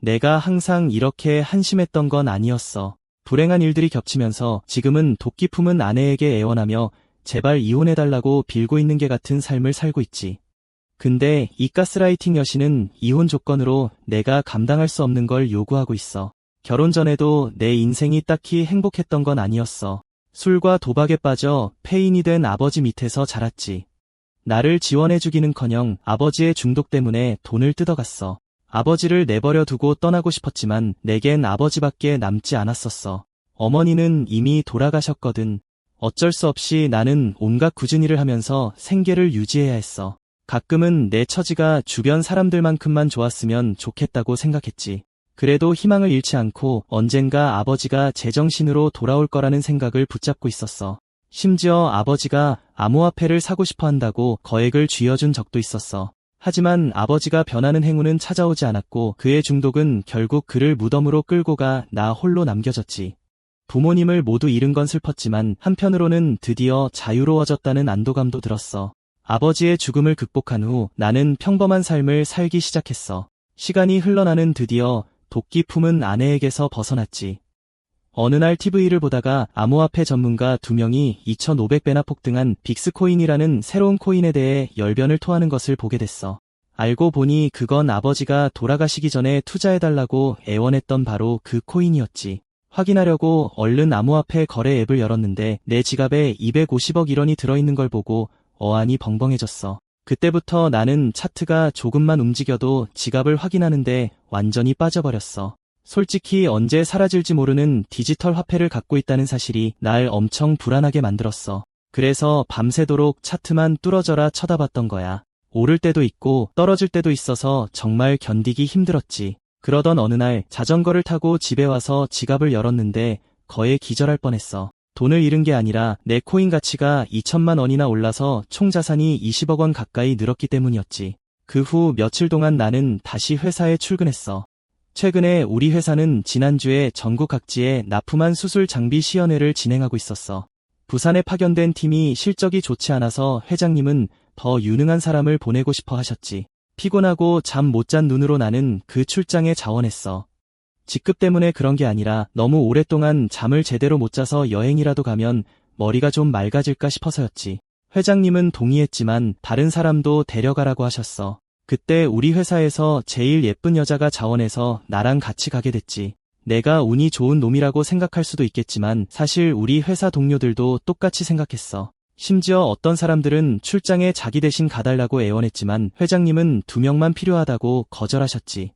내가 항상 이렇게 한심했던 건 아니었어. 불행한 일들이 겹치면서 지금은 도끼 품은 아내에게 애원하며 제발 이혼해달라고 빌고 있는 게 같은 삶을 살고 있지. 근데 이 가스라이팅 여신은 이혼 조건으로 내가 감당할 수 없는 걸 요구하고 있어. 결혼 전에도 내 인생이 딱히 행복했던 건 아니었어. 술과 도박에 빠져 폐인이 된 아버지 밑에서 자랐지. 나를 지원해주기는커녕 아버지의 중독 때문에 돈을 뜯어갔어. 아버지를 내버려 두고 떠나고 싶었지만 내겐 아버지밖에 남지 않았었어. 어머니는 이미 돌아가셨거든. 어쩔 수 없이 나는 온갖 굳은 일을 하면서 생계를 유지해야 했어. 가끔은 내 처지가 주변 사람들만큼만 좋았으면 좋겠다고 생각했지. 그래도 희망을 잃지 않고 언젠가 아버지가 제정신으로 돌아올 거라는 생각을 붙잡고 있었어. 심지어 아버지가 암호화폐를 사고 싶어 한다고 거액을 쥐어준 적도 있었어. 하지만 아버지가 변하는 행운은 찾아오지 않았고 그의 중독은 결국 그를 무덤으로 끌고 가 나 홀로 남겨졌지. 부모님을 모두 잃은 건 슬펐지만 한편으로는 드디어 자유로워졌다는 안도감도 들었어. 아버지의 죽음을 극복한 후 나는 평범한 삶을 살기 시작했어. 시간이 흘러나는 드디어 도끼 품은 아내에게서 벗어났지. 어느 날 TV를 보다가 암호화폐 전문가 2명이 2,500배나 폭등한 빅스코인이라는 새로운 코인에 대해 열변을 토하는 것을 보게 됐어. 알고 보니 그건 아버지가 돌아가시기 전에 투자해달라고 애원했던 바로 그 코인이었지. 확인하려고 얼른 암호화폐 거래 앱을 열었는데 내 지갑에 250억 1원이 들어있는 걸 보고 어안이 벙벙해졌어. 그때부터 나는 차트가 조금만 움직여도 지갑을 확인하는데 완전히 빠져버렸어. 솔직히 언제 사라질지 모르는 디지털 화폐를 갖고 있다는 사실이 날 엄청 불안하게 만들었어. 그래서 밤새도록 차트만 뚫어져라 쳐다봤던 거야. 오를 때도 있고 떨어질 때도 있어서 정말 견디기 힘들었지. 그러던 어느 날 자전거를 타고 집에 와서 지갑을 열었는데 거의 기절할 뻔했어. 돈을 잃은 게 아니라 내 코인 가치가 2천만 원이나 올라서 총 자산이 20억 원 가까이 늘었기 때문이었지. 그 후 며칠 동안 나는 다시 회사에 출근했어. 최근에 우리 회사는 지난주에 전국 각지에 납품한 수술 장비 시연회를 진행하고 있었어. 부산에 파견된 팀이 실적이 좋지 않아서 회장님은 더 유능한 사람을 보내고 싶어 하셨지. 피곤하고 잠 못 잔 눈으로 나는 그 출장에 자원했어. 직급 때문에 그런 게 아니라 너무 오랫동안 잠을 제대로 못 자서 여행이라도 가면 머리가 좀 맑아질까 싶어서였지. 회장님은 동의했지만 다른 사람도 데려가라고 하셨어. 그때 우리 회사에서 제일 예쁜 여자가 자원해서 나랑 같이 가게 됐지. 내가 운이 좋은 놈이라고 생각할 수도 있겠지만 사실 우리 회사 동료들도 똑같이 생각했어. 심지어 어떤 사람들은 출장에 자기 대신 가달라고 애원했지만 회장님은 2명만 필요하다고 거절하셨지.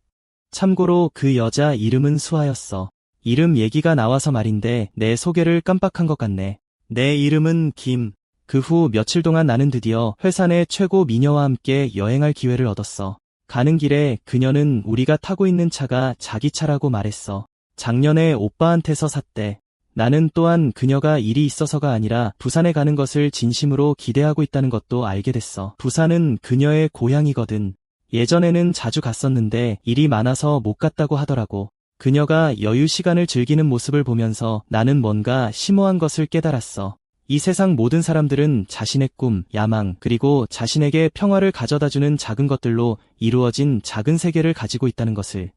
참고로 그 여자 이름은 수아였어. 이름 얘기가 나와서 말인데 내 소개를 깜빡한 것 같네. 내 이름은 김. 그 후 며칠 동안 나는 드디어 회사 내 최고 미녀와 함께 여행할 기회를 얻었어. 가는 길에 그녀는 우리가 타고 있는 차가 자기 차라고 말했어. 작년에 오빠한테서 샀대. 나는 또한 그녀가 일이 있어서가 아니라 부산에 가는 것을 진심으로 기대하고 있다는 것도 알게 됐어. 부산은 그녀의 고향이거든. 예전에는 자주 갔었는데 일이 많아서 못 갔다고 하더라고. 그녀가 여유 시간을 즐기는 모습을 보면서 나는 뭔가 심오한 것을 깨달았어. 이 세상 모든 사람들은 자신의 꿈, 야망, 그리고 자신에게 평화를 가져다주는 작은 것들로 이루어진 작은 세계를 가지고 있다는 것을.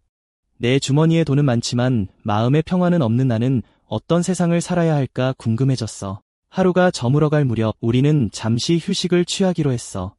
내 주머니에 돈은 많지만 마음의 평화는 없는 나는 어떤 세상을 살아야 할까 궁금해졌어. 하루가 저물어갈 무렵 우리는 잠시 휴식을 취하기로 했어.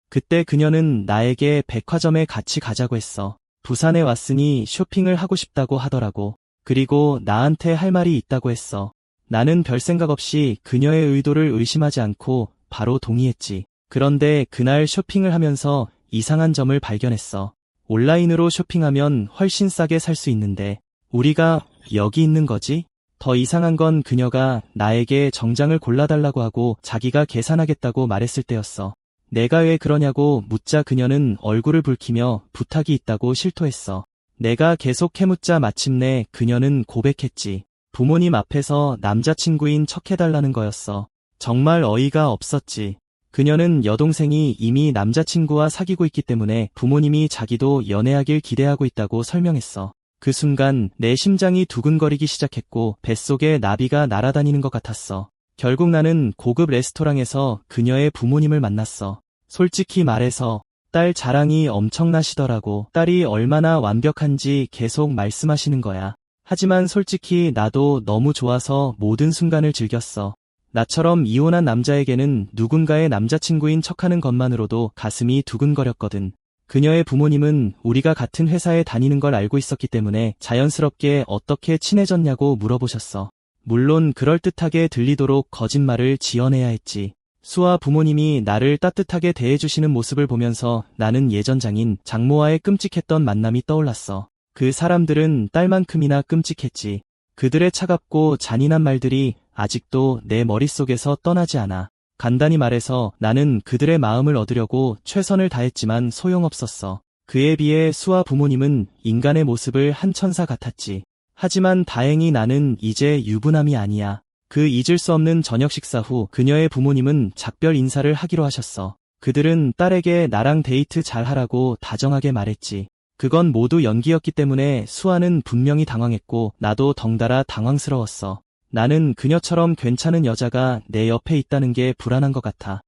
그때 그녀는 나에게 백화점에 같이 가자고 했어. 부산에 왔으니 쇼핑을 하고 싶다고 하더라고. 그리고 나한테 할 말이 있다고 했어. 나는 별 생각 없이 그녀의 의도를 의심하지 않고 바로 동의했지. 그런데 그날 쇼핑을 하면서 이상한 점을 발견했어. 온라인으로 쇼핑하면 훨씬 싸게 살 수 있는데 우리가 여기 있는 거지? 더 이상한 건 그녀가 나에게 정장을 골라달라고 하고 자기가 계산하겠다고 말했을 때였어. 내가 왜 그러냐고 묻자 그녀는 얼굴을 붉히며 부탁이 있다고 실토했어. 내가 계속 캐묻자 마침내 그녀는 고백했지. 부모님 앞에서 남자친구인 척 해달라는 거였어. 정말 어이가 없었지. 그녀는 여동생이 이미 남자친구와 사귀고 있기 때문에 부모님이 자기도 연애하길 기대하고 있다고 설명했어. 그 순간 내 심장이 두근거리기 시작했고 뱃속에 나비가 날아다니는 것 같았어. 결국 나는 고급 레스토랑에서 그녀의 부모님을 만났어. 솔직히 말해서 딸 자랑이 엄청나시더라고. 딸이 얼마나 완벽한지 계속 말씀하시는 거야. 하지만 솔직히 나도 너무 좋아서 모든 순간을 즐겼어. 나처럼 이혼한 남자에게는 누군가의 남자친구인 척하는 것만으로도 가슴이 두근거렸거든. 그녀의 부모님은 우리가 같은 회사에 다니는 걸 알고 있었기 때문에 자연스럽게 어떻게 친해졌냐고 물어보셨어. 물론 그럴듯하게 들리도록 거짓말을 지어내야 했지. 수아 부모님이 나를 따뜻하게 대해주시는 모습을 보면서 나는 예전 장인 장모와의 끔찍했던 만남이 떠올랐어. 그 사람들은 딸만큼이나 끔찍했지. 그들의 차갑고 잔인한 말들이 아직도 내 머릿속에서 떠나지 않아. 간단히 말해서 나는 그들의 마음을 얻으려고 최선을 다했지만 소용없었어. 그에 비해 수아 부모님은 인간의 모습을 한 천사 같았지. 하지만 다행히 나는 이제 유부남이 아니야. 그 잊을 수 없는 저녁 식사 후 그녀의 부모님은 작별 인사를 하기로 하셨어. 그들은 딸에게 나랑 데이트 잘 하라고 다정하게 말했지. 그건 모두 연기였기 때문에 수아는 분명히 당황했고 나도 덩달아 당황스러웠어. 나는 그녀처럼 괜찮은 여자가 내 옆에 있다는 게 불안한 것 같아.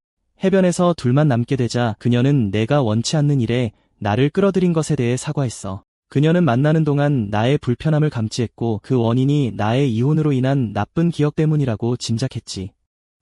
해변에서 둘만 남게 되자 그녀는 내가 원치 않는 일에 나를 끌어들인 것에 대해 사과했어. 그녀는 만나는 동안 나의 불편함을 감지했고 그 원인이 나의 이혼으로 인한 나쁜 기억 때문이라고 짐작했지.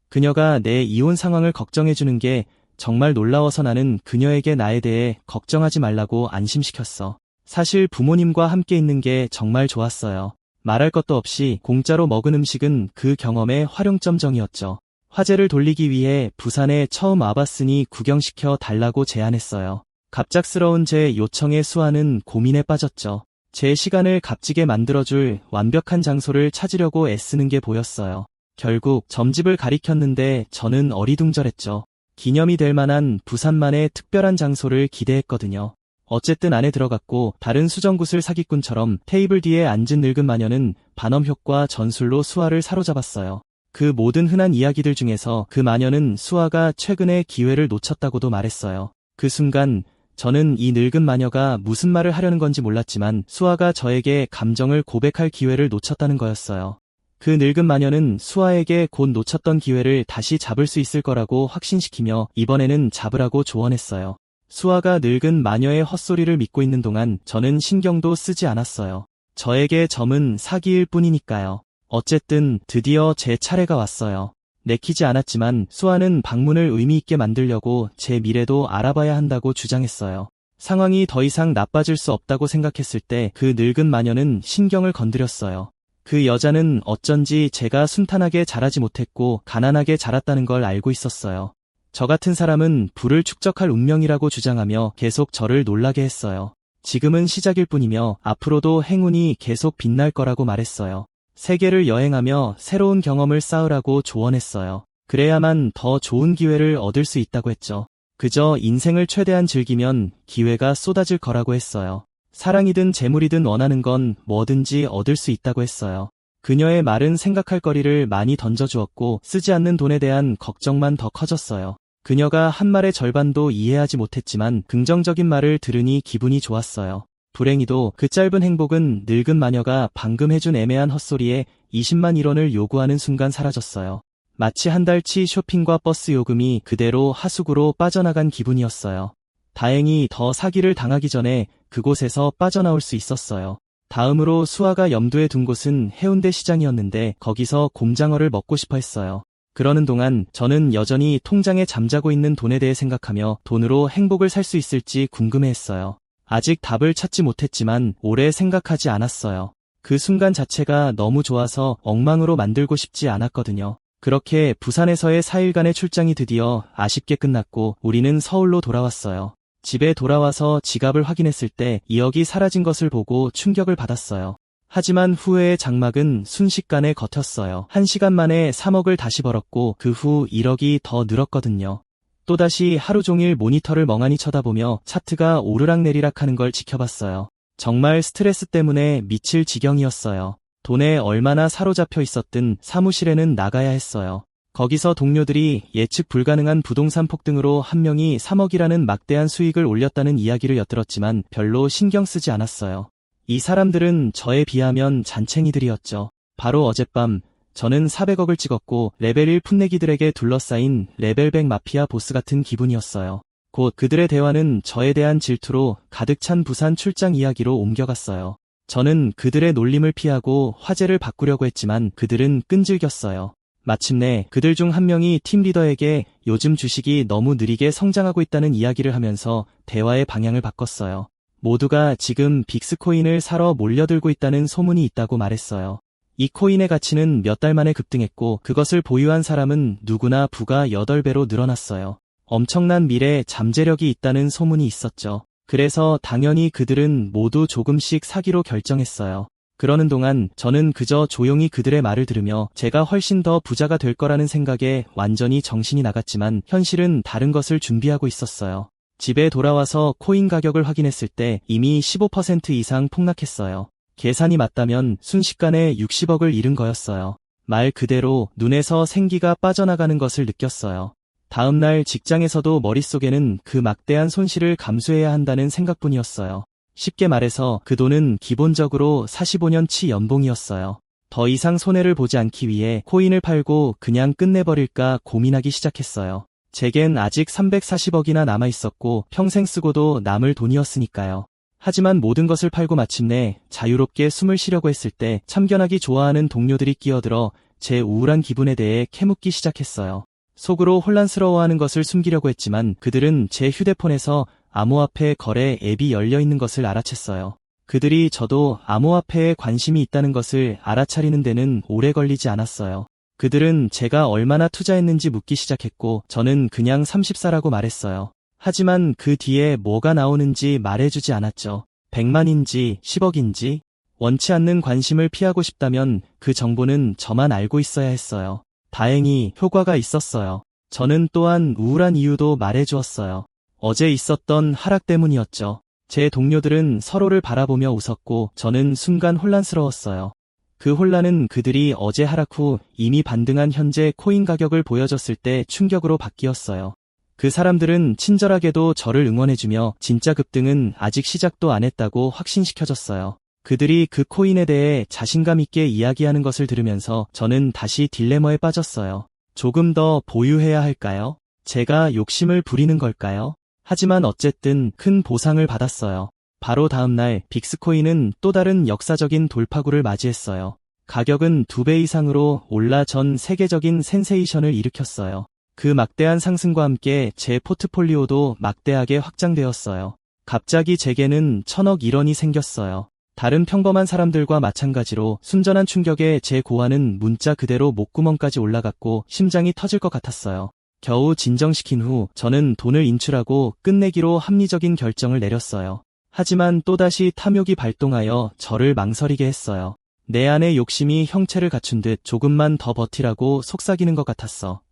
그녀가 내 이혼 상황을 걱정해주는 게 정말 놀라워서 나는 그녀에게 나에 대해 걱정하지 말라고 안심시켰어. 사실 부모님과 함께 있는 게 정말 좋았어요. 말할 것도 없이 공짜로 먹은 음식은 그 경험의 활용점정이었죠. 화제를 돌리기 위해 부산에 처음 와봤으니 구경시켜 달라고 제안했어요. 갑작스러운 제 요청에 수아는 고민에 빠졌죠. 제 시간을 값지게 만들어줄 완벽한 장소를 찾으려고 애쓰는 게 보였어요. 결국 점집을 가리켰는데 저는 어리둥절했죠. 기념이 될 만한 부산만의 특별한 장소를 기대했거든요. 어쨌든 안에 들어갔고 다른 수정구슬 사기꾼처럼 테이블 뒤에 앉은 늙은 마녀는 반엄효과 전술로 수아를 사로잡았어요. 그 모든 흔한 이야기들 중에서 그 마녀는 수아가 최근에 기회를 놓쳤다고도 말했어요. 그 순간 저는 이 늙은 마녀가 무슨 말을 하려는 건지 몰랐지만 수아가 저에게 감정을 고백할 기회를 놓쳤다는 거였어요. 그 늙은 마녀는 수아에게 곧 놓쳤던 기회를 다시 잡을 수 있을 거라고 확신시키며 이번에는 잡으라고 조언했어요. 수아가 늙은 마녀의 헛소리를 믿고 있는 동안 저는 신경도 쓰지 않았어요. 저에게 점은 사기일 뿐이니까요. 어쨌든 드디어 제 차례가 왔어요. 내키지 않았지만 수아는 방문을 의미있게 만들려고 제 미래도 알아봐야 한다고 주장했어요. 상황이 더 이상 나빠질 수 없다고 생각했을 때 그 늙은 마녀는 신경을 건드렸어요. 그 여자는 어쩐지 제가 순탄하게 자라지 못했고 가난하게 자랐다는 걸 알고 있었어요. 저 같은 사람은 부를 축적할 운명이라고 주장하며 계속 저를 놀라게 했어요. 지금은 시작일 뿐이며 앞으로도 행운이 계속 빛날 거라고 말했어요. 세계를 여행하며 새로운 경험을 쌓으라고 조언했어요. 그래야만 더 좋은 기회를 얻을 수 있다고 했죠. 그저 인생을 최대한 즐기면 기회가 쏟아질 거라고 했어요. 사랑이든 재물이든 원하는 건 뭐든지 얻을 수 있다고 했어요. 그녀의 말은 생각할 거리를 많이 던져주었고 쓰지 않는 돈에 대한 걱정만 더 커졌어요. 그녀가 한 말의 절반도 이해하지 못했지만 긍정적인 말을 들으니 기분이 좋았어요. 불행히도 그 짧은 행복은 늙은 마녀가 방금 해준 애매한 헛소리에 20만 1원을 요구하는 순간 사라졌어요. 마치 한 달치 쇼핑과 버스 요금이 그대로 하수구로 빠져나간 기분이었어요. 다행히 더 사기를 당하기 전에 그곳에서 빠져나올 수 있었어요. 다음으로 수아가 염두에 둔 곳은 해운대 시장이었는데 거기서 곰장어를 먹고 싶어 했어요. 그러는 동안 저는 여전히 통장에 잠자고 있는 돈에 대해 생각하며 돈으로 행복을 살 수 있을지 궁금해했어요. 아직 답을 찾지 못했지만 오래 생각하지 않았어요. 그 순간 자체가 너무 좋아서 엉망으로 만들고 싶지 않았거든요. 그렇게 부산에서의 4일간의 출장이 드디어 아쉽게 끝났고 우리는 서울로 돌아왔어요. 집에 돌아와서 지갑을 확인했을 때 2억이 사라진 것을 보고 충격을 받았어요. 하지만 후회의 장막은 순식간에 걷혔어요. 1시간 만에 3억을 다시 벌었고 그 후 1억이 더 늘었거든요. 또다시 하루 종일 모니터를 멍하니 쳐다보며 차트가 오르락내리락 하는 걸 지켜봤어요. 정말 스트레스 때문에 미칠 지경이었어요. 돈에 얼마나 사로잡혀 있었든 사무실에는 나가야 했어요. 거기서 동료들이 예측 불가능한 부동산 폭등으로 한 명이 3억이라는 막대한 수익을 올렸다는 이야기를 엿들었지만 별로 신경 쓰지 않았어요. 이 사람들은 저에 비하면 잔챙이들이었죠. 바로 어젯밤 저는 400억을 찍었고 레벨 1 풋내기들에게 둘러싸인 레벨 100 마피아 보스 같은 기분이었어요. 곧 그들의 대화는 저에 대한 질투로 가득 찬 부산 출장 이야기로 옮겨갔어요. 저는 그들의 놀림을 피하고 화제를 바꾸려고 했지만 그들은 끈질겼어요. 마침내 그들 중 한 명이 팀 리더에게 요즘 주식이 너무 느리게 성장하고 있다는 이야기를 하면서 대화의 방향을 바꿨어요. 모두가 지금 빅스코인을 사러 몰려들고 있다는 소문이 있다고 말했어요. 이 코인의 가치는 몇 달 만에 급등했고 그것을 보유한 사람은 누구나 부가 8배로 늘어났어요. 엄청난 미래 잠재력이 있다는 소문이 있었죠. 그래서 당연히 그들은 모두 조금씩 사기로 결정했어요. 그러는 동안 저는 그저 조용히 그들의 말을 들으며 제가 훨씬 더 부자가 될 거라는 생각에 완전히 정신이 나갔지만 현실은 다른 것을 준비하고 있었어요. 집에 돌아와서 코인 가격을 확인했을 때 이미 15% 이상 폭락했어요. 계산이 맞다면 순식간에 60억을 잃은 거였어요. 말 그대로 눈에서 생기가 빠져나가는 것을 느꼈어요. 다음 날 직장에서도 머릿속에는 그 막대한 손실을 감수해야 한다는 생각뿐이었어요. 쉽게 말해서 그 돈은 기본적으로 45년치 연봉이었어요. 더 이상 손해를 보지 않기 위해 코인을 팔고 그냥 끝내버릴까 고민하기 시작했어요. 제겐 아직 340억이나 남아있었고 평생 쓰고도 남을 돈이었으니까요. 하지만 모든 것을 팔고 마침내 자유롭게 숨을 쉬려고 했을 때 참견하기 좋아하는 동료들이 끼어들어 제 우울한 기분에 대해 캐묻기 시작했어요. 속으로 혼란스러워하는 것을 숨기려고 했지만 그들은 제 휴대폰에서 암호화폐 거래 앱이 열려있는 것을 알아챘어요. 그들이 저도 암호화폐에 관심이 있다는 것을 알아차리는 데는 오래 걸리지 않았어요. 그들은 제가 얼마나 투자했는지 묻기 시작했고 저는 그냥 34라고 말했어요. 하지만 그 뒤에 뭐가 나오는지 말해주지 않았죠. 100만인지 10억인지 원치 않는 관심을 피하고 싶다면 그 정보는 저만 알고 있어야 했어요. 다행히 효과가 있었어요. 저는 또한 우울한 이유도 말해주었어요. 어제 있었던 하락 때문이었죠. 제 동료들은 서로를 바라보며 웃었고 저는 순간 혼란스러웠어요. 그 혼란은 그들이 어제 하락 후 이미 반등한 현재 코인 가격을 보여줬을 때 충격으로 바뀌었어요. 그 사람들은 친절하게도 저를 응원해주며 진짜 급등은 아직 시작도 안 했다고 확신시켜줬어요. 그들이 그 코인에 대해 자신감 있게 이야기하는 것을 들으면서 저는 다시 딜레마에 빠졌어요. 조금 더 보유해야 할까요? 제가 욕심을 부리는 걸까요? 하지만 어쨌든 큰 보상을 받았어요. 바로 다음 날 빅스코인은 또 다른 역사적인 돌파구를 맞이했어요. 가격은 2배 이상으로 올라 전 세계적인 센세이션을 일으켰어요. 그 막대한 상승과 함께 제 포트폴리오도 막대하게 확장되었어요. 갑자기 제게는 1000억 1원이 생겼어요. 다른 평범한 사람들과 마찬가지로 순전한 충격에 제 고환은 문자 그대로 목구멍까지 올라갔고 심장이 터질 것 같았어요. 겨우 진정시킨 후 저는 돈을 인출하고 끝내기로 합리적인 결정을 내렸어요. 하지만 또다시 탐욕이 발동하여 저를 망설이게 했어요. 내 안의 욕심이 형체를 갖춘 듯 조금만 더 버티라고 속삭이는 것 같았어.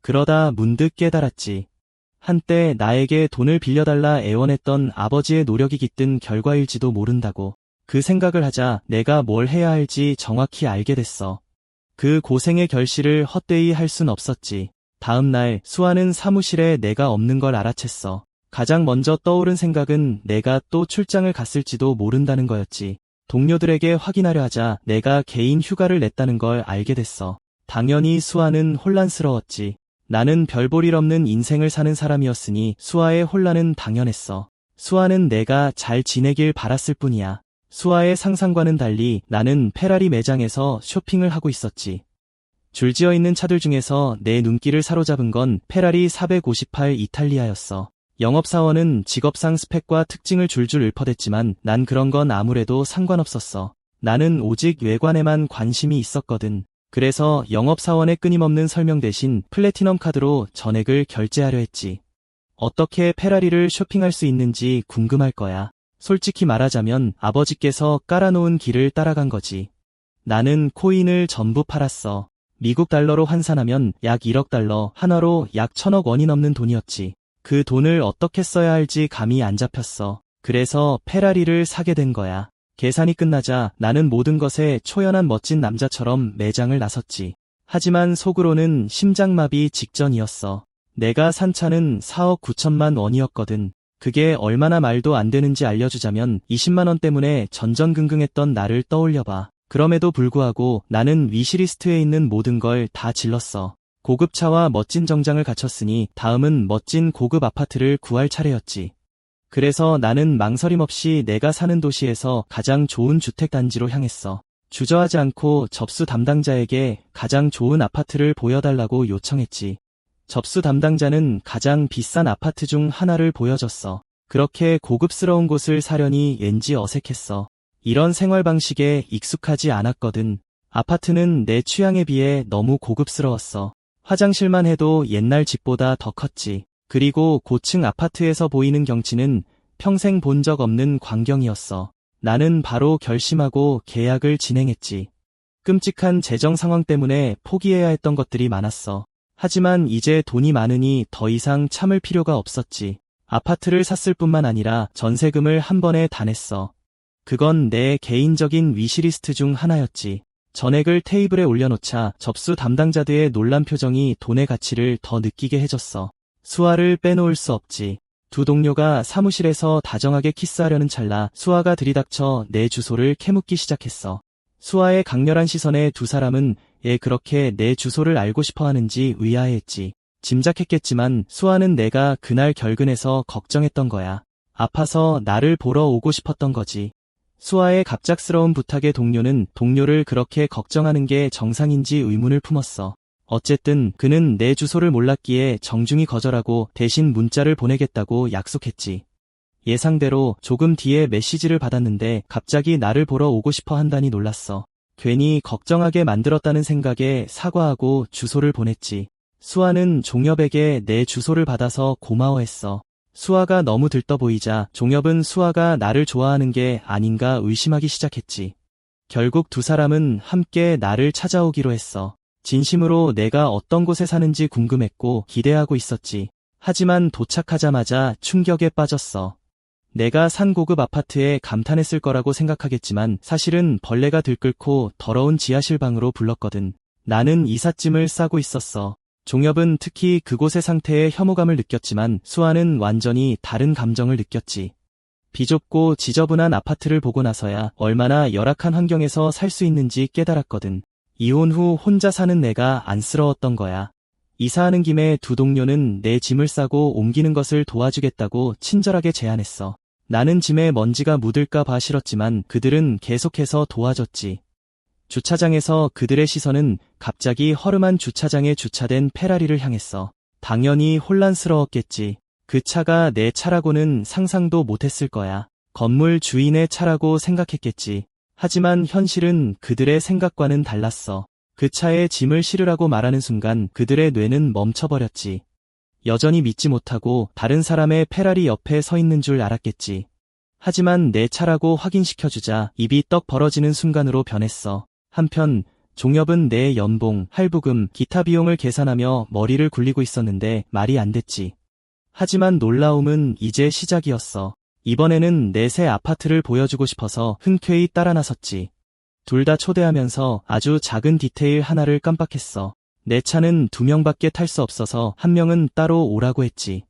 그러다 문득 깨달았지. 한때 나에게 돈을 빌려달라 애원했던 아버지의 노력이 깃든 결과일지도 모른다고. 그 생각을 하자 내가 뭘 해야 할지 정확히 알게 됐어. 그 고생의 결실을 헛되이 할 순 없었지. 다음 날 수아는 사무실에 내가 없는 걸 알아챘어. 가장 먼저 떠오른 생각은 내가 또 출장을 갔을지도 모른다는 거였지. 동료들에게 확인하려 하자 내가 개인 휴가를 냈다는 걸 알게 됐어. 당연히 수아는 혼란스러웠지. 나는 별 볼 일 없는 인생을 사는 사람이었으니 수아의 혼란은 당연했어. 수아는 내가 잘 지내길 바랐을 뿐이야. 수아의 상상과는 달리 나는 페라리 매장에서 쇼핑을 하고 있었지. 줄지어 있는 차들 중에서 내 눈길을 사로잡은 건 페라리 458 이탈리아였어. 영업사원은 직업상 스펙과 특징을 줄줄 읊어댔지만 난 그런 건 아무래도 상관없었어. 나는 오직 외관에만 관심이 있었거든. 그래서 영업사원의 끊임없는 설명 대신 플래티넘 카드로 전액을 결제하려 했지. 어떻게 페라리를 쇼핑할 수 있는지 궁금할 거야. 솔직히 말하자면 아버지께서 깔아놓은 길을 따라간 거지. 나는 코인을 전부 팔았어. 미국 달러로 환산하면 약 1억 달러, 한화로 약 1000억 원이 넘는 돈이었지. 그 돈을 어떻게 써야 할지 감이 안 잡혔어. 그래서 페라리를 사게 된 거야. 계산이 끝나자 나는 모든 것에 초연한 멋진 남자처럼 매장을 나섰지. 하지만 속으로는 심장마비 직전이었어. 내가 산 차는 4억 9천만 원이었거든. 그게 얼마나 말도 안 되는지 알려주자면 20만 원 때문에 전전긍긍했던 나를 떠올려봐. 그럼에도 불구하고 나는 위시리스트에 있는 모든 걸 다 질렀어. 고급 차와 멋진 정장을 갖췄으니 다음은 멋진 고급 아파트를 구할 차례였지. 그래서 나는 망설임 없이 내가 사는 도시에서 가장 좋은 주택단지로 향했어. 주저하지 않고 접수 담당자에게 가장 좋은 아파트를 보여달라고 요청했지. 접수 담당자는 가장 비싼 아파트 중 하나를 보여줬어. 그렇게 고급스러운 곳을 사려니 왠지 어색했어. 이런 생활 방식에 익숙하지 않았거든. 아파트는 내 취향에 비해 너무 고급스러웠어. 화장실만 해도 옛날 집보다 더 컸지. 그리고 고층 아파트에서 보이는 경치는 평생 본 적 없는 광경이었어. 나는 바로 결심하고 계약을 진행했지. 끔찍한 재정 상황 때문에 포기해야 했던 것들이 많았어. 하지만 이제 돈이 많으니 더 이상 참을 필요가 없었지. 아파트를 샀을 뿐만 아니라 전세금을 한 번에 다 냈어. 그건 내 개인적인 위시리스트 중 하나였지. 전액을 테이블에 올려놓자 접수 담당자들의 놀란 표정이 돈의 가치를 더 느끼게 해줬어. 수아를 빼놓을 수 없지. 두 동료가 사무실에서 다정하게 키스하려는 찰나 수아가 들이닥쳐 내 주소를 캐묻기 시작했어. 수아의 강렬한 시선에 두 사람은 얘 그렇게 내 주소를 알고 싶어 하는지 의아해했지. 짐작했겠지만 수아는 내가 그날 결근해서 걱정했던 거야. 아파서 나를 보러 오고 싶었던 거지. 수아의 갑작스러운 부탁에 동료를 그렇게 걱정하는 게 정상인지 의문을 품었어. 어쨌든 그는 내 주소를 몰랐기에 정중히 거절하고 대신 문자를 보내겠다고 약속했지. 예상대로 조금 뒤에 메시지를 받았는데 갑자기 나를 보러 오고 싶어 한다니 놀랐어. 괜히 걱정하게 만들었다는 생각에 사과하고 주소를 보냈지. 수아는 종엽에게 내 주소를 받아서 고마워했어. 수아가 너무 들떠 보이자 종엽은 수아가 나를 좋아하는 게 아닌가 의심하기 시작했지. 결국 두 사람은 함께 나를 찾아오기로 했어. 진심으로 내가 어떤 곳에 사는지 궁금했고 기대하고 있었지. 하지만 도착하자마자 충격에 빠졌어. 내가 산 고급 아파트에 감탄했을 거라고 생각하겠지만 사실은 벌레가 들끓고 더러운 지하실 방으로 불렀거든. 나는 이삿짐을 싸고 있었어. 종엽은 특히 그곳의 상태에 혐오감을 느꼈지만 수아는 완전히 다른 감정을 느꼈지. 비좁고 지저분한 아파트를 보고 나서야 얼마나 열악한 환경에서 살 수 있는지 깨달았거든. 이혼 후 혼자 사는 내가 안쓰러웠던 거야. 이사하는 김에 두 동료는 내 짐을 싸고 옮기는 것을 도와주겠다고 친절하게 제안했어. 나는 짐에 먼지가 묻을까 봐 싫었지만 그들은 계속해서 도와줬지. 주차장에서 그들의 시선은 갑자기 허름한 주차장에 주차된 페라리를 향했어. 당연히 혼란스러웠겠지. 그 차가 내 차라고는 상상도 못했을 거야. 건물 주인의 차라고 생각했겠지. 하지만 현실은 그들의 생각과는 달랐어. 그 차에 짐을 실으라고 말하는 순간 그들의 뇌는 멈춰버렸지. 여전히 믿지 못하고 다른 사람의 페라리 옆에 서 있는 줄 알았겠지. 하지만 내 차라고 확인시켜주자 입이 떡 벌어지는 순간으로 변했어. 한편 종엽은 내 연봉, 할부금, 기타 비용을 계산하며 머리를 굴리고 있었는데 말이 안 됐지. 하지만 놀라움은 이제 시작이었어. 이번에는 내 새 아파트를 보여주고 싶어서 흔쾌히 따라 나섰지. 둘 다 초대하면서 아주 작은 디테일 하나를 깜빡했어. 내 차는 2명밖에 탈 수 없어서 1명은 따로 오라고 했지.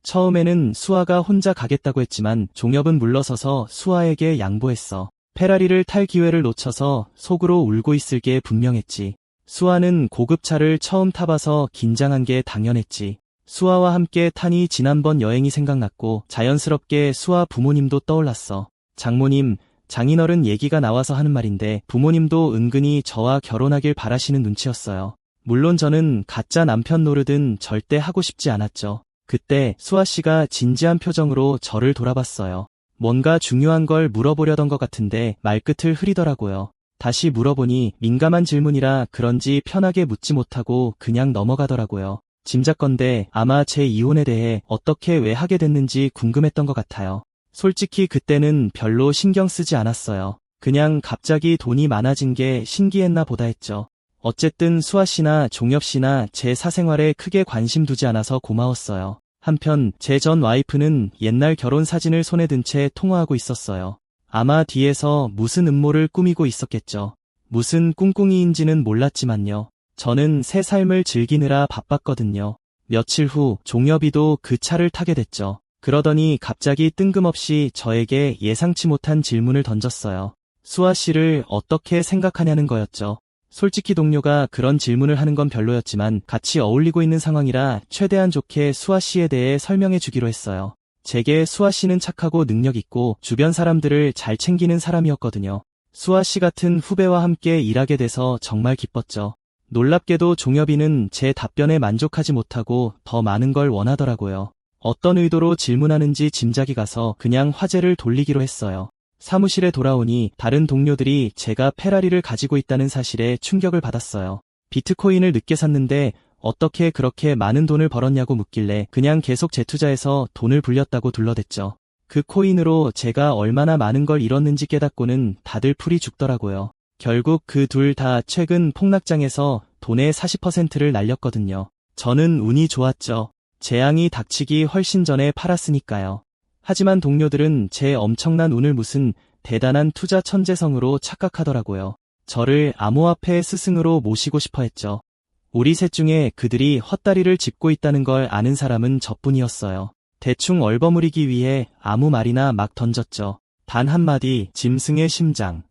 처음에는 수아가 혼자 가겠다고 했지만 종엽은 물러서서 수아에게 양보했어. 페라리를 탈 기회를 놓쳐서 속으로 울고 있을 게 분명했지. 수아는 고급차를 처음 타봐서 긴장한 게 당연했지. 수아와 함께 타니 지난번 여행이 생각났고 자연스럽게 수아 부모님도 떠올랐어. 장모님, 장인어른 얘기가 나와서 하는 말인데 부모님도 은근히 저와 결혼하길 바라시는 눈치였어요. 물론 저는 가짜 남편 노릇은 절대 하고 싶지 않았죠. 그때 수아 씨가 진지한 표정으로 저를 돌아봤어요. 뭔가 중요한 걸 물어보려던 것 같은데 말끝을 흐리더라고요. 다시 물어보니 민감한 질문이라 그런지 편하게 묻지 못하고 그냥 넘어가더라고요. 짐작건대 아마 제 이혼에 대해 어떻게 왜 하게 됐는지 궁금했던 것 같아요. 솔직히 그때는 별로 신경 쓰지 않았어요. 그냥 갑자기 돈이 많아진 게 신기했나 보다 했죠. 어쨌든 수아 씨나 종엽 씨나 제 사생활에 크게 관심 두지 않아서 고마웠어요. 한편 제 전 와이프는 옛날 결혼 사진을 손에 든 채 통화하고 있었어요. 아마 뒤에서 무슨 음모를 꾸미고 있었겠죠. 무슨 꿍꿍이인지는 몰랐지만요. 저는 새 삶을 즐기느라 바빴거든요. 며칠 후 종엽이도 그 차를 타게 됐죠. 그러더니 갑자기 뜬금없이 저에게 예상치 못한 질문을 던졌어요. 수아 씨를 어떻게 생각하냐는 거였죠. 솔직히 동료가 그런 질문을 하는 건 별로였지만 같이 어울리고 있는 상황이라 최대한 좋게 수아 씨에 대해 설명해 주기로 했어요. 제게 수아 씨는 착하고 능력 있고 주변 사람들을 잘 챙기는 사람이었거든요. 수아 씨 같은 후배와 함께 일하게 돼서 정말 기뻤죠. 놀랍게도 종엽이는 제 답변에 만족하지 못하고 더 많은 걸 원하더라고요. 어떤 의도로 질문하는지 짐작이 가서 그냥 화제를 돌리기로 했어요. 사무실에 돌아오니 다른 동료들이 제가 페라리를 가지고 있다는 사실에 충격을 받았어요. 비트코인을 늦게 샀는데 어떻게 그렇게 많은 돈을 벌었냐고 묻길래 그냥 계속 재투자해서 돈을 불렸다고 둘러댔죠. 그 코인으로 제가 얼마나 많은 걸 잃었는지 깨닫고는 다들 풀이 죽더라고요. 결국 그 둘 다 최근 폭락장에서 돈의 40%를 날렸거든요. 저는 운이 좋았죠. 재앙이 닥치기 훨씬 전에 팔았으니까요. 하지만 동료들은 제 엄청난 운을 무슨 대단한 투자 천재성으로 착각하더라고요. 저를 암호화폐 스승으로 모시고 싶어 했죠. 우리 셋 중에 그들이 헛다리를 짚고 있다는 걸 아는 사람은 저뿐이었어요. 대충 얼버무리기 위해 아무 말이나 막 던졌죠. 단 한마디, 짐승의 심장.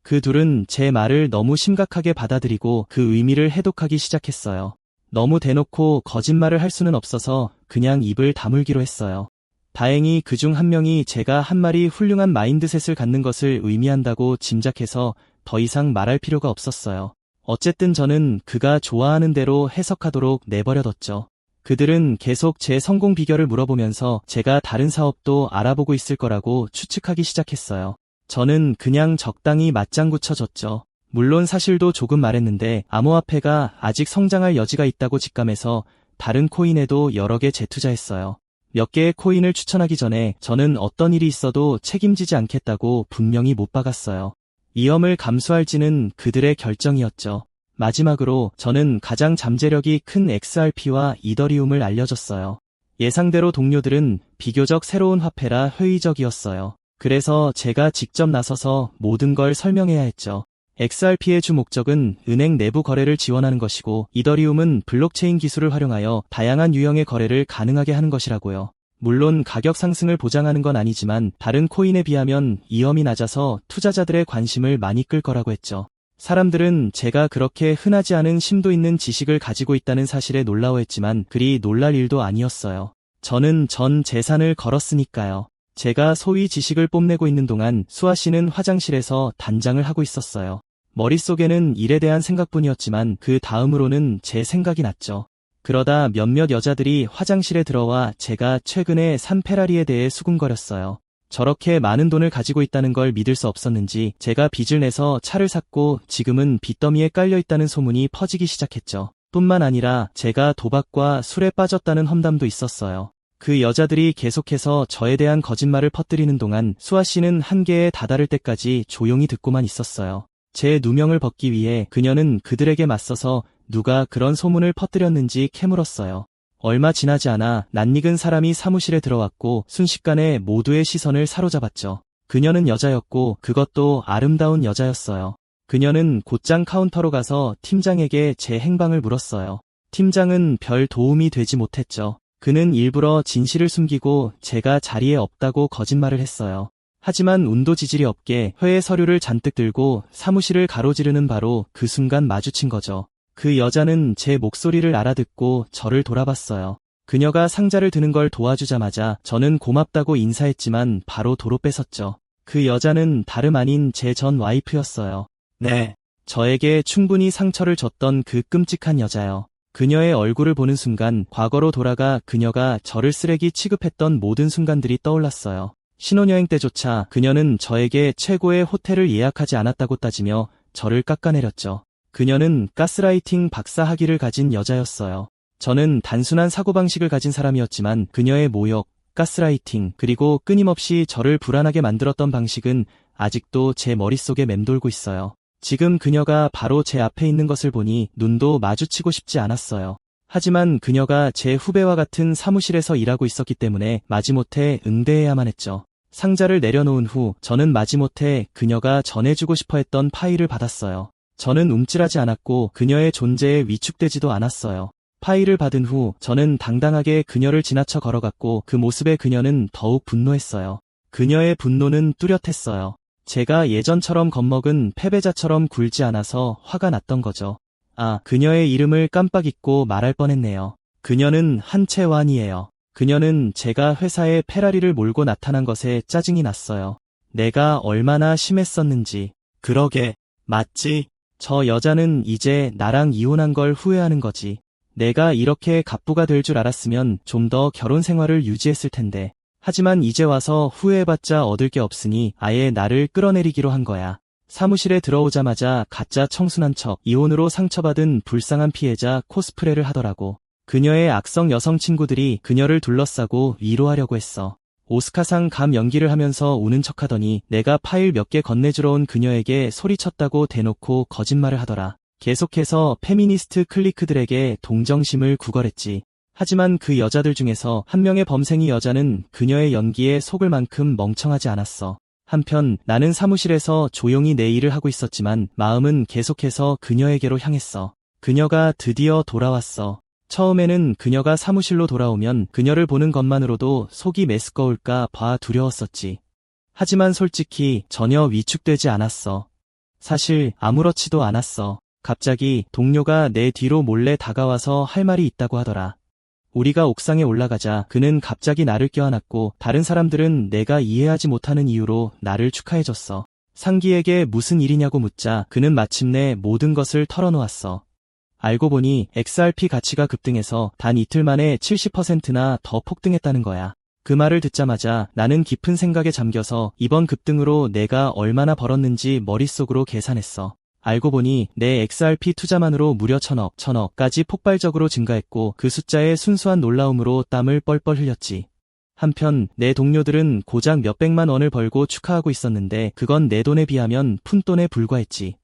그 둘은 제 말을 너무 심각하게 받아들이고 그 의미를 해독하기 시작했어요. 너무 대놓고 거짓말을 할 수는 없어서 그냥 입을 다물기로 했어요. 다행히 그중 한 명이 제가 한 말이 훌륭한 마인드셋을 갖는 것을 의미한다고 짐작해서 더 이상 말할 필요가 없었어요. 어쨌든 저는 그가 좋아하는 대로 해석하도록 내버려뒀죠. 그들은 계속 제 성공 비결을 물어보면서 제가 다른 사업도 알아보고 있을 거라고 추측하기 시작했어요. 저는 그냥 적당히 맞장구 쳐줬죠. 물론 사실도 조금 말했는데 암호화폐가 아직 성장할 여지가 있다고 직감해서 다른 코인에도 여러 개 재투자했어요. 몇 개의 코인을 추천하기 전에 저는 어떤 일이 있어도 책임지지 않겠다고 분명히 못 박았어요. 위험을 감수할지는 그들의 결정이었죠. 마지막으로 저는 가장 잠재력이 큰 XRP와 이더리움을 알려줬어요. 예상대로 동료들은 비교적 새로운 화폐라 회의적이었어요. 그래서 제가 직접 나서서 모든 걸 설명해야 했죠. XRP의 주 목적은 은행 내부 거래를 지원하는 것이고 이더리움은 블록체인 기술을 활용하여 다양한 유형의 거래를 가능하게 하는 것이라고요. 물론 가격 상승을 보장하는 건 아니지만 다른 코인에 비하면 위험이 낮아서 투자자들의 관심을 많이 끌 거라고 했죠. 사람들은 제가 그렇게 흔하지 않은 심도 있는 지식을 가지고 있다는 사실에 놀라워했지만 그리 놀랄 일도 아니었어요. 저는 전 재산을 걸었으니까요. 제가 소위 지식을 뽐내고 있는 동안 수아 씨는 화장실에서 단장을 하고 있었어요. 머릿속에는 일에 대한 생각뿐이었지만 그 다음으로는 제 생각이 났죠. 그러다 몇몇 여자들이 화장실에 들어와 제가 최근에 산 페라리에 대해 수군거렸어요. 저렇게 많은 돈을 가지고 있다는 걸 믿을 수 없었는지 제가 빚을 내서 차를 샀고 지금은 빚더미에 깔려 있다는 소문이 퍼지기 시작했죠. 뿐만 아니라 제가 도박과 술에 빠졌다는 험담도 있었어요. 그 여자들이 계속해서 저에 대한 거짓말을 퍼뜨리는 동안 수아 씨는 한계에 다다를 때까지 조용히 듣고만 있었어요. 제 누명을 벗기 위해 그녀는 그들에게 맞서서 누가 그런 소문을 퍼뜨렸는지 캐물었어요. 얼마 지나지 않아 낯익은 사람이 사무실에 들어왔고 순식간에 모두의 시선을 사로잡았죠. 그녀는 여자였고 그것도 아름다운 여자였어요. 그녀는 곧장 카운터로 가서 팀장에게 제 행방을 물었어요. 팀장은 별 도움이 되지 못했죠. 그는 일부러 진실을 숨기고 제가 자리에 없다고 거짓말을 했어요. 하지만 운도 지질이 없게 회의 서류를 잔뜩 들고 사무실을 가로지르는 바로 그 순간 마주친 거죠. 그 여자는 제 목소리를 알아듣고 저를 돌아봤어요. 그녀가 상자를 드는 걸 도와주자마자 저는 고맙다고 인사했지만 바로 도로 뺏었죠. 그 여자는 다름 아닌 제 전 와이프였어요. 네. 저에게 충분히 상처를 줬던 그 끔찍한 여자요. 그녀의 얼굴을 보는 순간 과거로 돌아가 그녀가 저를 쓰레기 취급했던 모든 순간들이 떠올랐어요. 신혼여행 때조차 그녀는 저에게 최고의 호텔을 예약하지 않았다고 따지며 저를 깎아내렸죠. 그녀는 가스라이팅 박사 학위를 가진 여자였어요. 저는 단순한 사고방식을 가진 사람이었지만 그녀의 모욕, 가스라이팅, 그리고 끊임없이 저를 불안하게 만들었던 방식은 아직도 제 머릿속에 맴돌고 있어요. 지금 그녀가 바로 제 앞에 있는 것을 보니 눈도 마주치고 싶지 않았어요. 하지만 그녀가 제 후배와 같은 사무실에서 일하고 있었기 때문에 마지못해 응대해야만 했죠. 상자를 내려놓은 후 저는 마지못해 그녀가 전해주고 싶어 했던 파일을 받았어요. 저는 움찔하지 않았고 그녀의 존재에 위축되지도 않았어요. 파일을 받은 후 저는 당당하게 그녀를 지나쳐 걸어갔고 그 모습에 그녀는 더욱 분노했어요. 그녀의 분노는 뚜렷했어요. 제가 예전처럼 겁먹은 패배자처럼 굴지 않아서 화가 났던 거죠. 아, 그녀의 이름을 깜빡 잊고 말할 뻔했네요. 그녀는 한채완이에요. 그녀는 제가 회사에 페라리를 몰고 나타난 것에 짜증이 났어요. 내가 얼마나 심했었는지. 그러게, 맞지? 저 여자는 이제 나랑 이혼한 걸 후회하는 거지. 내가 이렇게 갑부가 될 줄 알았으면 좀 더 결혼 생활을 유지했을 텐데. 하지만 이제 와서 후회해봤자 얻을 게 없으니 아예 나를 끌어내리기로 한 거야. 사무실에 들어오자마자 가짜 청순한 척, 이혼으로 상처받은 불쌍한 피해자 코스프레를 하더라고. 그녀의 악성 여성 친구들이 그녀를 둘러싸고 위로하려고 했어. 오스카상 감 연기를 하면서 우는 척하더니 내가 파일 몇 개 건네주러 온 그녀에게 소리쳤다고 대놓고 거짓말을 하더라. 계속해서 페미니스트 클리크들에게 동정심을 구걸했지. 하지만 그 여자들 중에서 한 명의 범생이 여자는 그녀의 연기에 속을 만큼 멍청하지 않았어. 한편 나는 사무실에서 조용히 내 일을 하고 있었지만 마음은 계속해서 그녀에게로 향했어. 그녀가 드디어 돌아왔어. 처음에는 그녀가 사무실로 돌아오면 그녀를 보는 것만으로도 속이 메스꺼울까 봐 두려웠었지. 하지만 솔직히 전혀 위축되지 않았어. 사실 아무렇지도 않았어. 갑자기 동료가 내 뒤로 몰래 다가와서 할 말이 있다고 하더라. 우리가 옥상에 올라가자 그는 갑자기 나를 껴안았고 다른 사람들은 내가 이해하지 못하는 이유로 나를 축하해줬어. 상기에게 무슨 일이냐고 묻자 그는 마침내 모든 것을 털어놓았어. 알고 보니 XRP 가치가 급등해서 단 이틀 만에 70%나 더 폭등했다는 거야. 그 말을 듣자마자 나는 깊은 생각에 잠겨서 이번 급등으로 내가 얼마나 벌었는지 머릿속으로 계산했어. 알고 보니 내 XRP 투자만으로 무려 1000억까지 폭발적으로 증가했고 그 숫자의 순수한 놀라움으로 땀을 뻘뻘 흘렸지. 한편 내 동료들은 고작 몇백만 원을 벌고 축하하고 있었는데 그건 내 돈에 비하면 푼돈에 불과했지.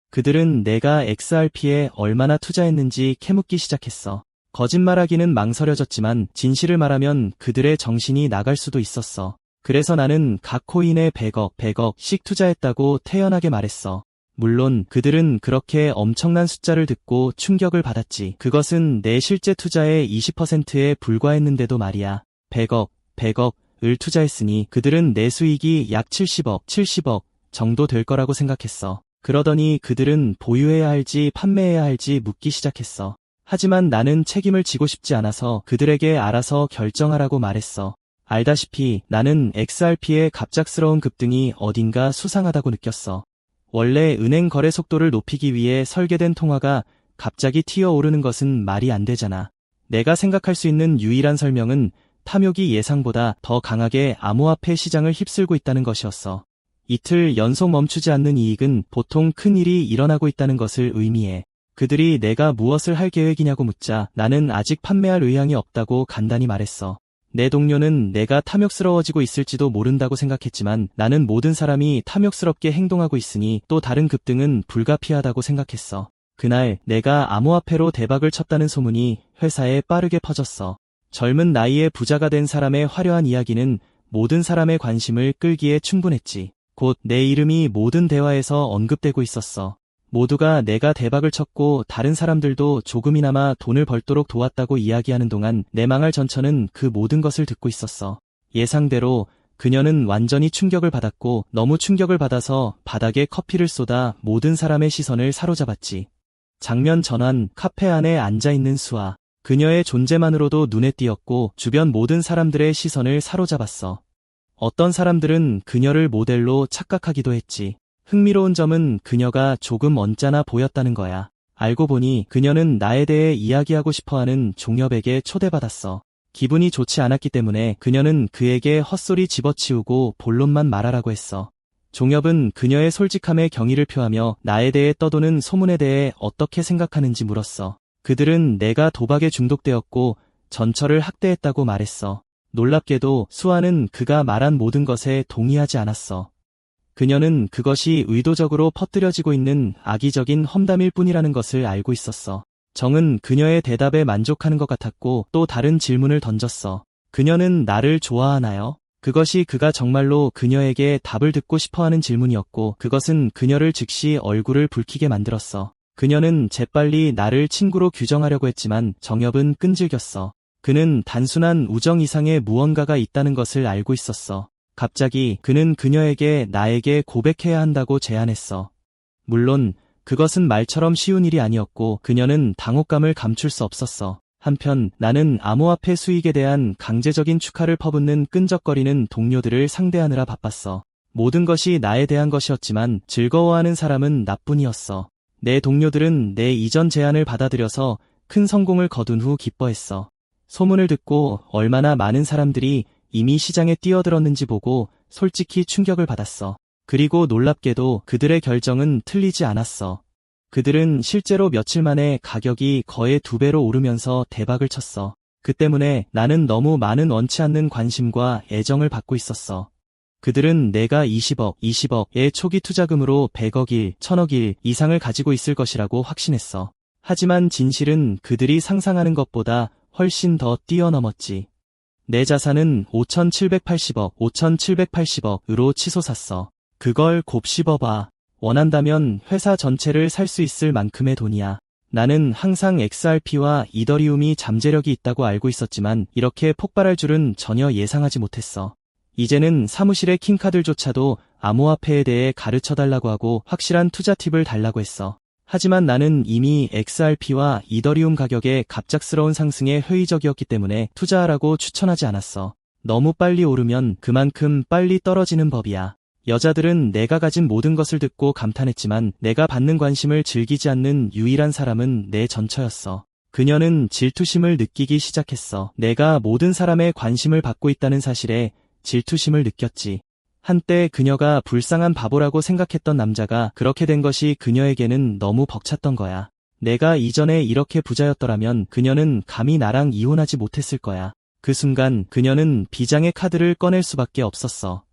그들은 내가 XRP에 얼마나 투자했는지 캐묻기 시작했어. 거짓말하기는 망설여졌지만 진실을 말하면 그들의 정신이 나갈 수도 있었어. 그래서 나는 각 코인에 100억씩 투자했다고 태연하게 말했어. 물론 그들은 그렇게 엄청난 숫자를 듣고 충격을 받았지. 그것은 내 실제 투자의 20%에 불과했는데도 말이야. 100억을 투자했으니 그들은 내 수익이 약 70억 정도 될 거라고 생각했어. 그러더니 그들은 보유해야 할지 판매해야 할지 묻기 시작했어. 하지만 나는 책임을 지고 싶지 않아서 그들에게 알아서 결정하라고 말했어. 알다시피 나는 XRP의 갑작스러운 급등이 어딘가 수상하다고 느꼈어. 원래 은행 거래 속도를 높이기 위해 설계된 통화가 갑자기 튀어오르는 것은 말이 안 되잖아. 내가 생각할 수 있는 유일한 설명은 탐욕이 예상보다 더 강하게 암호화폐 시장을 휩쓸고 있다는 것이었어. 이틀 연속 멈추지 않는 이익은 보통 큰 일이 일어나고 있다는 것을 의미해. 그들이 내가 무엇을 할 계획이냐고 묻자 나는 아직 판매할 의향이 없다고 간단히 말했어. 내 동료는 내가 탐욕스러워지고 있을지도 모른다고 생각했지만 나는 모든 사람이 탐욕스럽게 행동하고 있으니 또 다른 급등은 불가피하다고 생각했어. 그날 내가 암호화폐로 대박을 쳤다는 소문이 회사에 빠르게 퍼졌어. 젊은 나이에 부자가 된 사람의 화려한 이야기는 모든 사람의 관심을 끌기에 충분했지. 곧 내 이름이 모든 대화에서 언급되고 있었어. 모두가 내가 대박을 쳤고 다른 사람들도 조금이나마 돈을 벌도록 도왔다고 이야기하는 동안 내 망할 전처는 그 모든 것을 듣고 있었어. 예상대로 그녀는 완전히 충격을 받았고 너무 충격을 받아서 바닥에 커피를 쏟아 모든 사람의 시선을 사로잡았지. 장면 전환, 카페 안에 앉아있는 수아. 그녀의 존재만으로도 눈에 띄었고 주변 모든 사람들의 시선을 사로잡았어. 어떤 사람들은 그녀를 모델로 착각하기도 했지. 흥미로운 점은 그녀가 조금 언짢아 보였다는 거야. 알고 보니 그녀는 나에 대해 이야기하고 싶어하는 종엽에게 초대받았어. 기분이 좋지 않았기 때문에 그녀는 그에게 헛소리 집어치우고 본론만 말하라고 했어. 종엽은 그녀의 솔직함에 경의를 표하며 나에 대해 떠도는 소문에 대해 어떻게 생각하는지 물었어. 그들은 내가 도박에 중독되었고 전처를 학대했다고 말했어. 놀랍게도 수아는 그가 말한 모든 것에 동의하지 않았어. 그녀는 그것이 의도적으로 퍼뜨려지고 있는 악의적인 험담일 뿐이라는 것을 알고 있었어. 정은 그녀의 대답에 만족하는 것 같았고 또 다른 질문을 던졌어. 그녀는 나를 좋아하나요? 그것이 그가 정말로 그녀에게 답을 듣고 싶어하는 질문이었고 그것은 그녀를 즉시 얼굴을 붉히게 만들었어. 그녀는 재빨리 나를 친구로 규정하려고 했지만 정엽은 끈질겼어. 그는 단순한 우정 이상의 무언가가 있다는 것을 알고 있었어. 갑자기 그는 그녀에게 나에게 고백해야 한다고 제안했어. 물론 그것은 말처럼 쉬운 일이 아니었고 그녀는 당혹감을 감출 수 없었어. 한편 나는 암호화폐 수익에 대한 강제적인 축하를 퍼붓는 끈적거리는 동료들을 상대하느라 바빴어. 모든 것이 나에 대한 것이었지만 즐거워하는 사람은 나뿐이었어. 내 동료들은 내 이전 제안을 받아들여서 큰 성공을 거둔 후 기뻐했어. 소문을 듣고 얼마나 많은 사람들이 이미 시장에 뛰어들었는지 보고 솔직히 충격을 받았어. 그리고 놀랍게도 그들의 결정은 틀리지 않았어. 그들은 실제로 며칠 만에 가격이 거의 2배로 오르면서 대박을 쳤어. 그 때문에 나는 너무 많은 원치 않는 관심과 애정을 받고 있었어. 그들은 내가 20억의 초기 투자금으로 100억일, 1000억일 이상을 가지고 있을 것이라고 확신했어. 하지만 진실은 그들이 상상하는 것보다 훨씬 더 뛰어넘었지. 내 자산은 5,780억으로 치솟았어. 그걸 곱씹어봐. 원한다면 회사 전체를 살 수 있을 만큼의 돈이야. 나는 항상 XRP와 이더리움이 잠재력이 있다고 알고 있었지만 이렇게 폭발할 줄은 전혀 예상하지 못했어. 이제는 사무실의 킹카들조차도 암호화폐에 대해 가르쳐달라고 하고 확실한 투자 팁을 달라고 했어. 하지만 나는 이미 XRP와 이더리움 가격의 갑작스러운 상승에 회의적이었기 때문에 투자하라고 추천하지 않았어. 너무 빨리 오르면 그만큼 빨리 떨어지는 법이야. 여자들은 내가 가진 모든 것을 듣고 감탄했지만 내가 받는 관심을 즐기지 않는 유일한 사람은 내 전처였어. 그녀는 질투심을 느끼기 시작했어. 내가 모든 사람의 관심을 받고 있다는 사실에 질투심을 느꼈지. 한때 그녀가 불쌍한 바보라고 생각했던 남자가 그렇게 된 것이 그녀에게는 너무 벅찼던 거야. 내가 이전에 이렇게 부자였더라면 그녀는 감히 나랑 이혼하지 못했을 거야. 그 순간 그녀는 비장의 카드를 꺼낼 수밖에 없었어.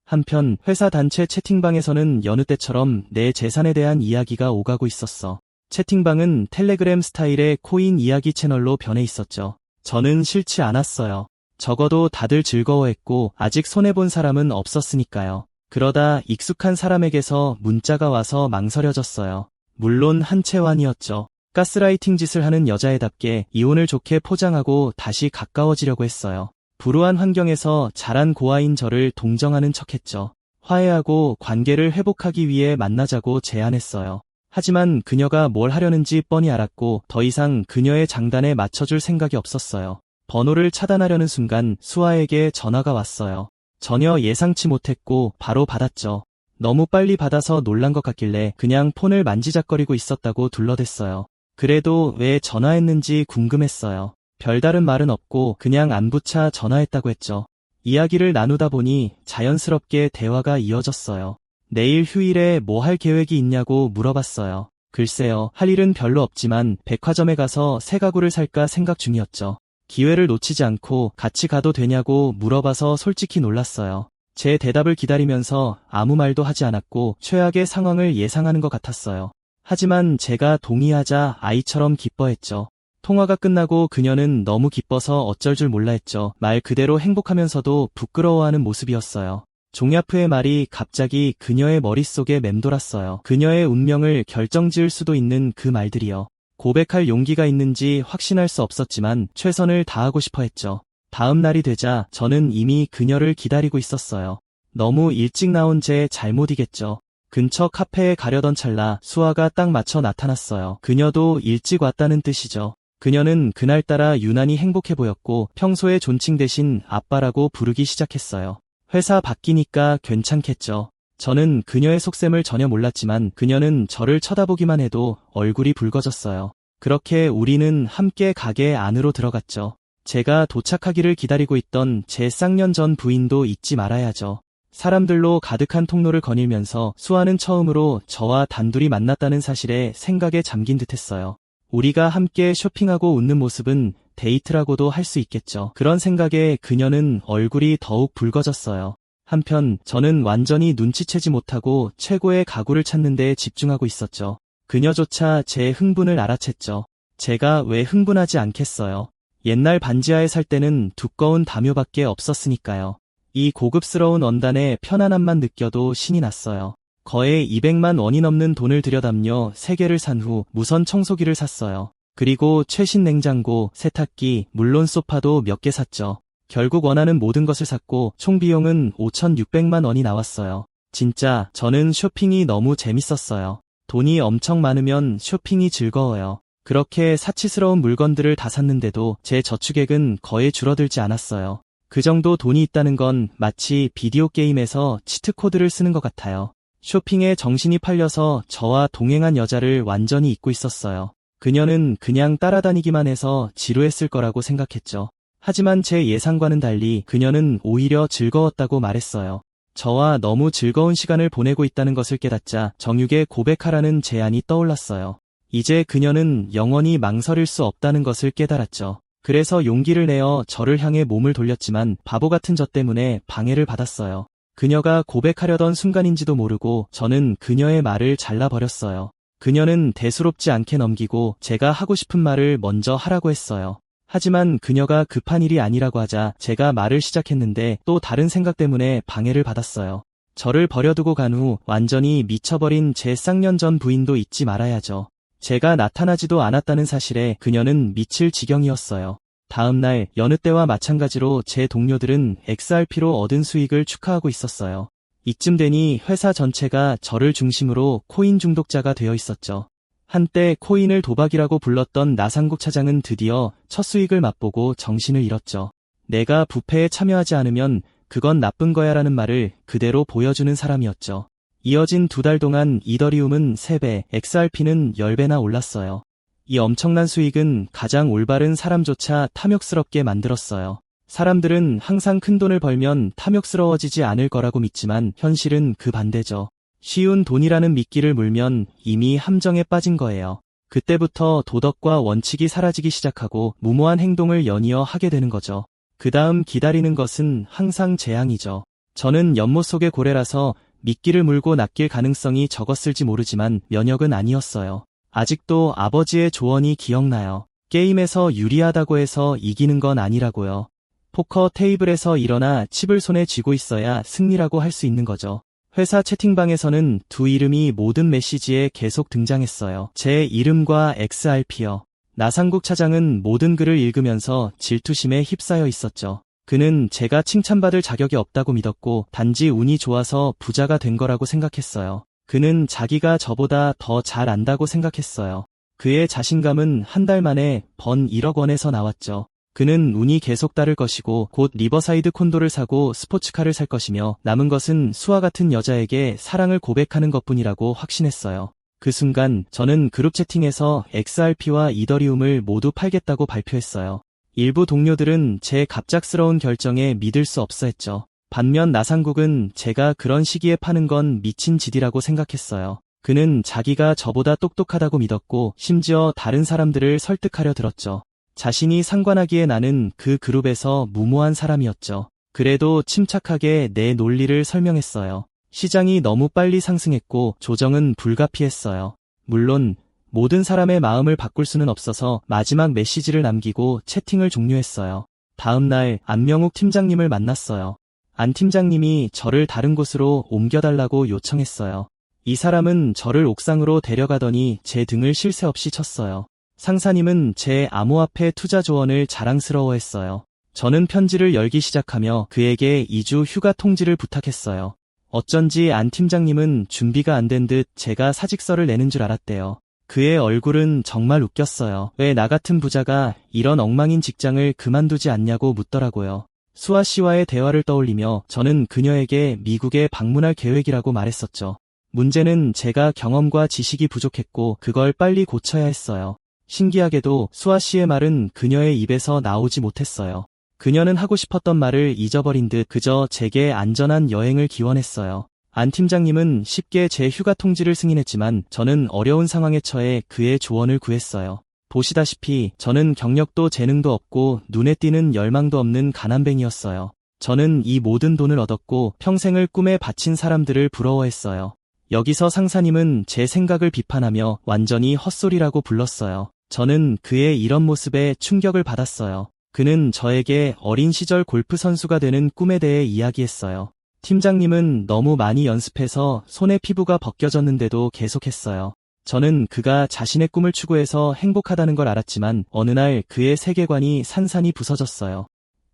한편 회사 단체 채팅방에서는 여느 때처럼 내 재산에 대한 이야기가 오가고 있었어. 채팅방은 텔레그램 스타일의 코인 이야기 채널로 변해 있었죠. 저는 싫지 않았어요. 적어도 다들 즐거워했고 아직 손해본 사람은 없었으니까요. 그러다 익숙한 사람에게서 문자가 와서 망설여졌어요. 물론 한채환이었죠. 가스라이팅 짓을 하는 여자애답게 이혼을 좋게 포장하고 다시 가까워지려고 했어요. 불우한 환경에서 자란 고아인 저를 동정하는 척했죠. 화해하고 관계를 회복하기 위해 만나자고 제안했어요. 하지만 그녀가 뭘 하려는지 뻔히 알았고 더 이상 그녀의 장단에 맞춰줄 생각이 없었어요. 번호를 차단하려는 순간 수아에게 전화가 왔어요. 전혀 예상치 못했고 바로 받았죠. 너무 빨리 받아서 놀란 것 같길래 그냥 폰을 만지작거리고 있었다고 둘러댔어요. 그래도 왜 전화했는지 궁금했어요. 별다른 말은 없고 그냥 안부차 전화했다고 했죠. 이야기를 나누다 보니 자연스럽게 대화가 이어졌어요. 내일 휴일에 뭐 할 계획이 있냐고 물어봤어요. 글쎄요, 할 일은 별로 없지만 백화점에 가서 새 가구를 살까 생각 중이었죠. 기회를 놓치지 않고 같이 가도 되냐고 물어봐서 솔직히 놀랐어요. 제 대답을 기다리면서 아무 말도 하지 않았고 최악의 상황을 예상하는 것 같았어요. 하지만 제가 동의하자 아이처럼 기뻐했죠. 통화가 끝나고 그녀는 너무 기뻐서 어쩔 줄 몰라 했죠. 말 그대로 행복하면서도 부끄러워하는 모습이었어요. 종야프의 말이 갑자기 그녀의 머릿속에 맴돌았어요. 그녀의 운명을 결정지을 수도 있는 그 말들이요. 고백할 용기가 있는지 확신할 수 없었지만 최선을 다하고 싶어 했죠. 다음 날이 되자 저는 이미 그녀를 기다리고 있었어요. 너무 일찍 나온 제 잘못이겠죠. 근처 카페에 가려던 찰나 수아가 딱 맞춰 나타났어요. 그녀도 일찍 왔다는 뜻이죠. 그녀는 그날따라 유난히 행복해 보였고 평소에 존칭 대신 아빠라고 부르기 시작했어요. 회사 바뀌니까 괜찮겠죠. 저는 그녀의 속셈을 전혀 몰랐지만 그녀는 저를 쳐다보기만 해도 얼굴이 붉어졌어요. 그렇게 우리는 함께 가게 안으로 들어갔죠. 제가 도착하기를 기다리고 있던 제 쌍년 전 부인도 잊지 말아야죠. 사람들로 가득한 통로를 거닐면서 수아는 처음으로 저와 단둘이 만났다는 사실에 생각에 잠긴 듯했어요. 우리가 함께 쇼핑하고 웃는 모습은 데이트라고도 할 수 있겠죠. 그런 생각에 그녀는 얼굴이 더욱 붉어졌어요. 한편 저는 완전히 눈치채지 못하고 최고의 가구를 찾는 데 집중하고 있었죠. 그녀조차 제 흥분을 알아챘죠. 제가 왜 흥분하지 않겠어요. 옛날 반지하에 살 때는 두꺼운 담요밖에 없었으니까요. 이 고급스러운 원단의 편안함만 느껴도 신이 났어요. 거의 200만 원이 넘는 돈을 들여 담요 3개를 산 후 무선 청소기를 샀어요. 그리고 최신 냉장고, 세탁기, 물론 소파도 몇 개 샀죠. 결국 원하는 모든 것을 샀고 총 비용은 5,600만 원이 나왔어요. 진짜 저는 쇼핑이 너무 재밌었어요. 돈이 엄청 많으면 쇼핑이 즐거워요. 그렇게 사치스러운 물건들을 다 샀는데도 제 저축액은 거의 줄어들지 않았어요. 그 정도 돈이 있다는 건 마치 비디오 게임에서 치트코드를 쓰는 것 같아요. 쇼핑에 정신이 팔려서 저와 동행한 여자를 완전히 잊고 있었어요. 그녀는 그냥 따라다니기만 해서 지루했을 거라고 생각했죠. 하지만 제 예상과는 달리 그녀는 오히려 즐거웠다고 말했어요. 저와 너무 즐거운 시간을 보내고 있다는 것을 깨닫자 정육에 고백하라는 제안이 떠올랐어요. 이제 그녀는 영원히 망설일 수 없다는 것을 깨달았죠. 그래서 용기를 내어 저를 향해 몸을 돌렸지만 바보 같은 저 때문에 방해를 받았어요. 그녀가 고백하려던 순간인지도 모르고 저는 그녀의 말을 잘라버렸어요. 그녀는 대수롭지 않게 넘기고 제가 하고 싶은 말을 먼저 하라고 했어요. 하지만 그녀가 급한 일이 아니라고 하자 제가 말을 시작했는데 또 다른 생각 때문에 방해를 받았어요. 저를 버려두고 간 후 완전히 미쳐버린 제 쌍년 전 부인도 잊지 말아야죠. 제가 나타나지도 않았다는 사실에 그녀는 미칠 지경이었어요. 다음 날 여느 때와 마찬가지로 제 동료들은 XRP로 얻은 수익을 축하하고 있었어요. 이쯤 되니 회사 전체가 저를 중심으로 코인 중독자가 되어 있었죠. 한때 코인을 도박이라고 불렀던 나상국 차장은 드디어 첫 수익을 맛보고 정신을 잃었죠. 내가 부패에 참여하지 않으면 그건 나쁜 거야라는 말을 그대로 보여주는 사람이었죠. 이어진 2달 동안 이더리움은 3배, XRP는 10배나 올랐어요. 이 엄청난 수익은 가장 올바른 사람조차 탐욕스럽게 만들었어요. 사람들은 항상 큰 돈을 벌면 탐욕스러워지지 않을 거라고 믿지만 현실은 그 반대죠. 쉬운 돈이라는 미끼를 물면 이미 함정에 빠진 거예요. 그때부터 도덕과 원칙이 사라지기 시작하고 무모한 행동을 연이어 하게 되는 거죠. 그 다음 기다리는 것은 항상 재앙이죠. 저는 연못 속의 고래라서 미끼를 물고 낚일 가능성이 적었을지 모르지만 면역은 아니었어요. 아직도 아버지의 조언이 기억나요. 게임에서 유리하다고 해서 이기는 건 아니라고요. 포커 테이블에서 일어나 칩을 손에 쥐고 있어야 승리라고 할 수 있는 거죠. 회사 채팅방에서는 두 이름이 모든 메시지에 계속 등장했어요. 제 이름과 XRP요. 나상국 차장은 모든 글을 읽으면서 질투심에 휩싸여 있었죠. 그는 제가 칭찬받을 자격이 없다고 믿었고 단지 운이 좋아서 부자가 된 거라고 생각했어요. 그는 자기가 저보다 더 잘 안다고 생각했어요. 그의 자신감은 한 달 만에 번 1억 원에서 나왔죠. 그는 운이 계속 따를 것이고 곧 리버사이드 콘도를 사고 스포츠카를 살 것이며 남은 것은 수와 같은 여자에게 사랑을 고백하는 것뿐이라고 확신했어요. 그 순간 저는 그룹 채팅에서 XRP와 이더리움을 모두 팔겠다고 발표했어요. 일부 동료들은 제 갑작스러운 결정에 믿을 수 없어 했죠. 반면 나상국은 제가 그런 시기에 파는 건 미친 짓이라고 생각했어요. 그는 자기가 저보다 똑똑하다고 믿었고 심지어 다른 사람들을 설득하려 들었죠. 자신이 상관하기에 나는 그 그룹에서 무모한 사람이었죠. 그래도 침착하게 내 논리를 설명했어요. 시장이 너무 빨리 상승했고 조정은 불가피했어요. 물론 모든 사람의 마음을 바꿀 수는 없어서 마지막 메시지를 남기고 채팅을 종료했어요. 다음 날 안명욱 팀장님을 만났어요. 안 팀장님이 저를 다른 곳으로 옮겨달라고 요청했어요. 이 사람은 저를 옥상으로 데려가더니 제 등을 쉴 새 없이 쳤어요. 상사님은 제 암호화폐 투자 조언을 자랑스러워했어요. 저는 편지를 열기 시작하며 그에게 2주 휴가 통지를 부탁했어요. 어쩐지 안 팀장님은 준비가 안 된 듯 제가 사직서를 내는 줄 알았대요. 그의 얼굴은 정말 웃겼어요. 왜 나 같은 부자가 이런 엉망인 직장을 그만두지 않냐고 묻더라고요. 수아 씨와의 대화를 떠올리며 저는 그녀에게 미국에 방문할 계획이라고 말했었죠. 문제는 제가 경험과 지식이 부족했고 그걸 빨리 고쳐야 했어요. 신기하게도 수아 씨의 말은 그녀의 입에서 나오지 못했어요. 그녀는 하고 싶었던 말을 잊어버린 듯 그저 제게 안전한 여행을 기원했어요. 안 팀장님은 쉽게 제 휴가 통지를 승인했지만 저는 어려운 상황에 처해 그의 조언을 구했어요. 보시다시피 저는 경력도 재능도 없고 눈에 띄는 열망도 없는 가난뱅이였어요. 저는 이 모든 돈을 얻었고 평생을 꿈에 바친 사람들을 부러워했어요. 여기서 상사님은 제 생각을 비판하며 완전히 헛소리라고 불렀어요. 저는 그의 이런 모습에 충격을 받았어요. 그는 저에게 어린 시절 골프 선수가 되는 꿈에 대해 이야기했어요. 팀장님은 너무 많이 연습해서 손에 피부가 벗겨졌는데도 계속했어요. 저는 그가 자신의 꿈을 추구해서 행복하다는 걸 알았지만 어느 날 그의 세계관이 산산이 부서졌어요.